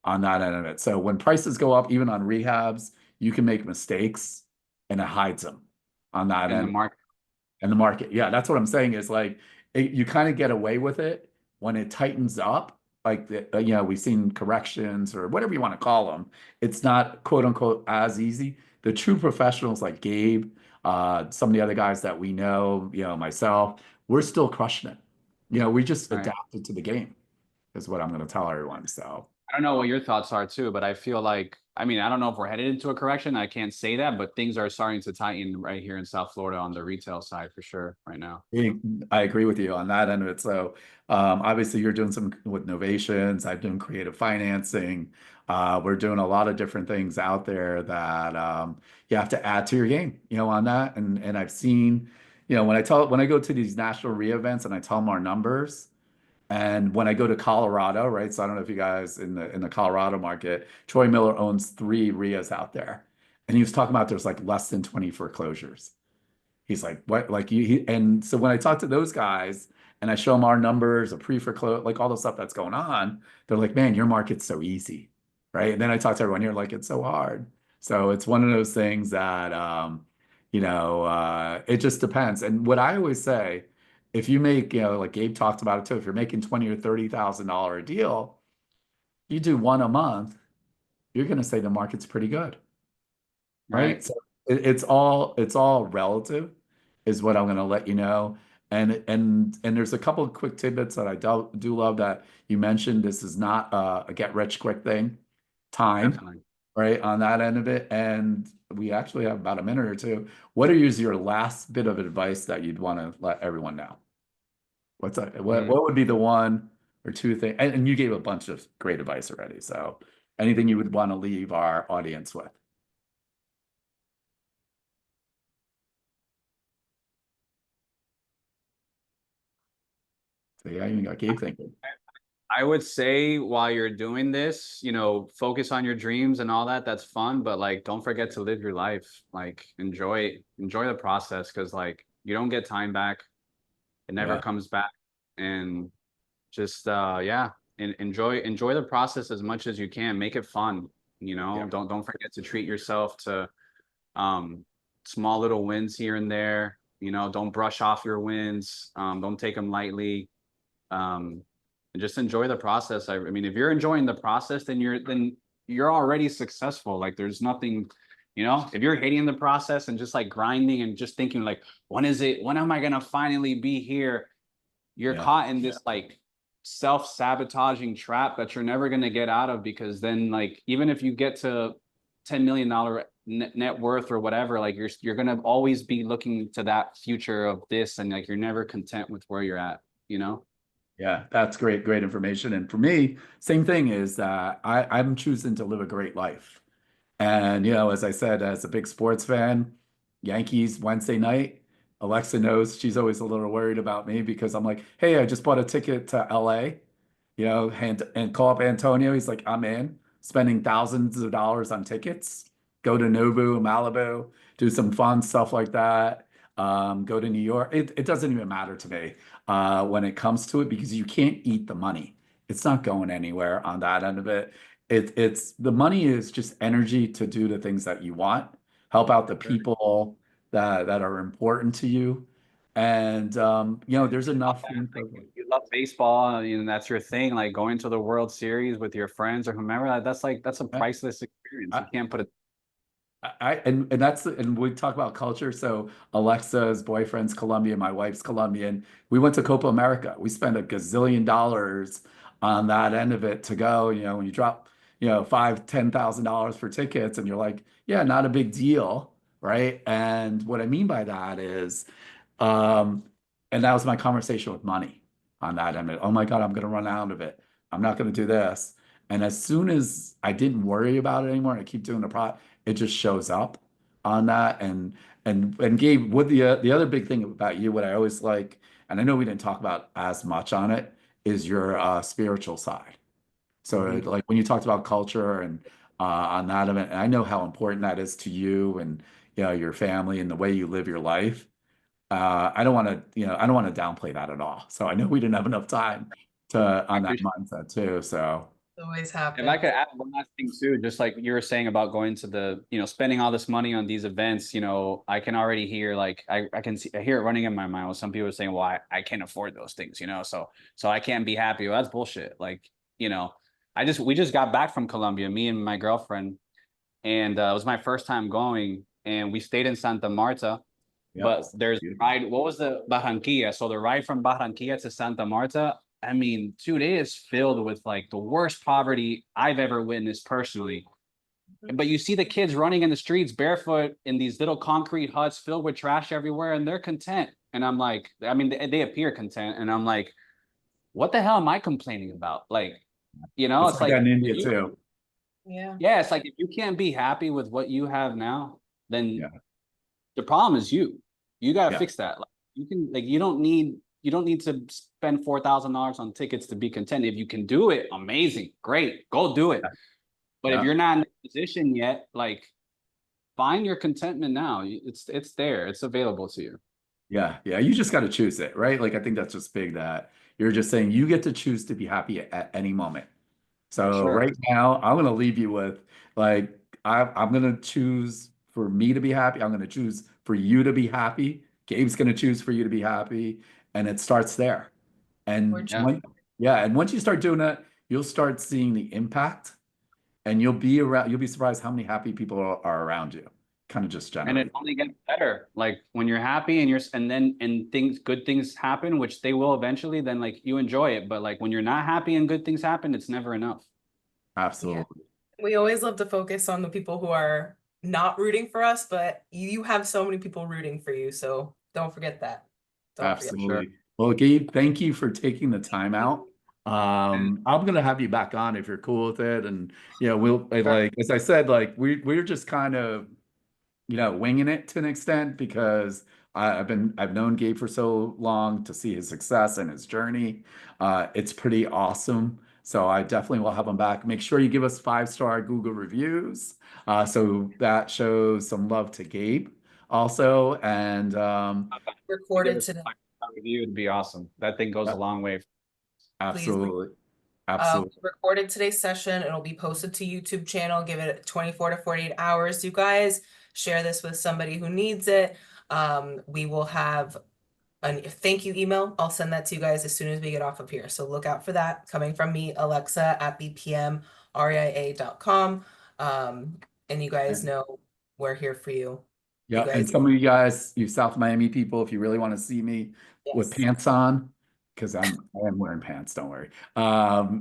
on that end of it. So when prices go up, even on rehabs, you can make mistakes and it hides them on that In the end. market. And the market, yeah, that's what I'm saying is like you kind of get away with it when it tightens up. Like we've seen corrections or whatever you want to call them. It's not quote unquote as easy. The true professionals like Gabe, some of the other guys that we know, myself, we're still crushing it. We just Right. adapted to the game, is what I'm going to tell everyone. So I don't know what your thoughts are too, but I feel like, I mean, I don't know if we're headed into a correction. I can't say that, but things are starting to tighten right here in South Florida on the retail side for sure right now. I agree with you on that end of it. So obviously you're doing some with novations. I'm doing creative financing. We're doing a lot of different things out there that you have to add to your game, on that. And I've seen, when I go to these national re-events and I tell them our numbers, and when I go to Colorado, right? So I don't know if you guys in the Colorado market, Troy Miller owns 3 RIAs out there. And he was talking about there's like less than 20 foreclosures. He's like, what? Like and so when I talk to those guys and I show them our numbers, a pre-foreclosure, like all the stuff that's going on, they're like, man, your market's so easy, right? And then I talk to everyone here like it's so hard. So it's one of those things that, it just depends. And what I always say, if you make, like Gabe talked about it too, if you're making 20 or $30,000 a deal, you do one a month, you're going to say the market's pretty good, right? Right. So it's all relative, is what I'm going to let you know. And there's a couple of quick tidbits that I do love that you mentioned. This is not a get rich quick thing. Time, Definitely. right, on that end of it. And we actually have about a minute or two. What are your last bit of advice that you'd want to let everyone know? What's that? What Mm. what would be the one or two things? And you gave a bunch of great advice already. So anything you would want to leave our audience with? So yeah, I even got Gabe thinking. I would say while you're doing this, focus on your dreams and all that. That's fun, but like, don't forget to live your life. Like, enjoy the process because like you don't get time back. It never Yeah, comes back, and just yeah, and enjoy the process as much as you can. Make it fun. yeah, Don't forget to treat yourself to um small little wins here and there. Don't brush off your wins. Don't take them lightly. um and just enjoy the process. I mean, if you're enjoying the process, then you're already successful. Like there's nothing, if you're hating the process and just like grinding and just thinking like, when am I gonna finally be here, you're yeah, caught in this like self-sabotaging trap that you're never gonna get out of, because then like even if you get to $10 million net worth or whatever, like you're gonna always be looking to that future of this, and like you're never content with where you're at, you know? yeah. That's great, great information. And for me, same thing is that I'm choosing to live a great life. And, as I said, as a big sports fan, Yankees Wednesday night, Alexa knows she's always a little worried about me because I'm like, hey, I just bought a ticket to LA, and call up Antonio. He's like, I'm in, spending thousands of dollars on tickets, go to Nobu, Malibu, do some fun stuff like that. Go to New York. It doesn't even matter to me when it comes to it because you can't eat the money. It's not going anywhere on that end of it. It's the money is just energy to do the things that you want, help out the people that are important to you. And there's Love enough that. room Like for you love baseball, and that's your thing. Like going to the World Series with your friends or whomever. That's a I, priceless experience. You I, can't put it. and we talk about culture. So Alexa's boyfriend's Colombian, my wife's Colombian. We went to Copa America. We spent a gazillion dollars on that end of it to go. When you drop, $5,000, $10,000 for tickets, and you're like, yeah, not a big deal, right? And what I mean by that is, um, and that was my conversation with money on that end. Oh my God, I'm going to run out of it. I'm not going to do this. And as soon as I didn't worry about it anymore, I keep doing it just shows up on that. And Gabe, what the other big thing about you, what I always like, and I know we didn't talk about as much on it, is your spiritual side. So Mhm. like when you talked about culture and on that event, and I know how important that is to you and your family and the way you live your life. I don't want to downplay that at all. So I know we didn't have enough time to I on that appreciate. mindset too. So Always If I happens. could add one last thing too, just like you were saying about going to spending all this money on these events, I can already hear like I can see I hear it running in my mind with some people saying, well, I can't afford those things, so I can't be happy. Well, that's bullshit. Like, we just got back from Colombia, me and my girlfriend, and it was my first time going, and we stayed in Santa Marta. yep. But there's Beautiful. ride. What was the Barranquilla? So the ride from Barranquilla to Santa Marta, I mean, dude, it is filled with like the worst poverty I've ever witnessed personally. But you see the kids running in the streets barefoot in these little concrete huts filled with trash everywhere, and they're content. And I'm like, I mean, they appear content, and I'm like, what the hell am I complaining about? Like, It's it's like that like in if India you, too. Yeah. yeah, it's like if you can't be happy with what you have now, then Yeah. the problem is you. You got to Yeah. fix that. Like, you can, like, you don't need to spend $4,000 on tickets to be content. If you can do it, amazing, great, go do it. But if Yeah. you're not in that position yet, like, find your contentment now. It's there. It's available to you. Yeah, yeah, you just got to choose it, right? Like I think that's just big that you're just saying you get to choose to be happy at any moment. For So sure. right now, I'm gonna leave you with like I'm gonna choose for me to be happy. I'm gonna choose for you to be happy. Gabe's gonna choose for you to be happy, and it starts there. We're And Yeah. yeah, and once you start doing that, you'll start seeing the impact, and you'll be around. You'll be surprised how many happy people are around you. Kind of just And it generate. only gets better. Like when you're happy and things, good things happen, which they will eventually, then like you enjoy it. But like when you're not happy and good things happen, it's never enough. Yeah. Absolutely. We always love to focus on the people who are not rooting for us, but you have so many people rooting for you. So don't forget that. Don't forget. Sure. Absolutely. Well, Gabe, thank you for taking the time out. I'm gonna have you back on if you're cool with it. And we'll Sure. like as I said, like we're just kind of winging it to an extent because I've known Gabe for so long to see his success and his journey. It's pretty awesome. So I definitely will have him back. Make sure you give us 5-star Google reviews. So that shows some love to Gabe also. And Give Recorded us a today. 5-star review. It'd be awesome. That thing goes a yeah, long way. Please. absolutely. Absolutely. Recorded today's session. It'll be posted to YouTube channel. Give it 24 to 48 hours. You guys share this with somebody who needs it. We will have a thank you email. I'll send that to you guys as soon as we get off of here. So look out for that coming from me, Alexa at bpmreia.com. And you guys know we're here for you. You Yeah, and guys, some of you guys, you South Miami people, if you really want to see me with yes. pants on, because I am wearing pants, don't worry.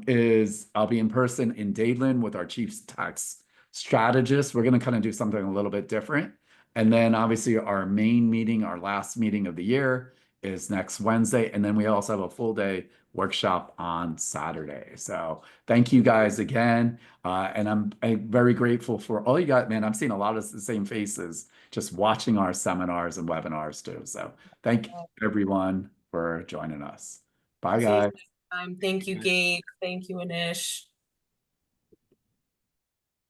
Is I'll be in person in Dadeland with our chief tax strategist. We're going to kind of do something a little bit different. And then obviously our main meeting, our last meeting of the year is next Wednesday. And then we also have a full day workshop on Saturday. So thank you guys again. And I'm very grateful for all you got, man. I'm seeing a lot of the same faces just watching our seminars and webinars too. So thank everyone for joining us. Bye, See you guys. next time. Thank you, Gabe. Thank you, Anish.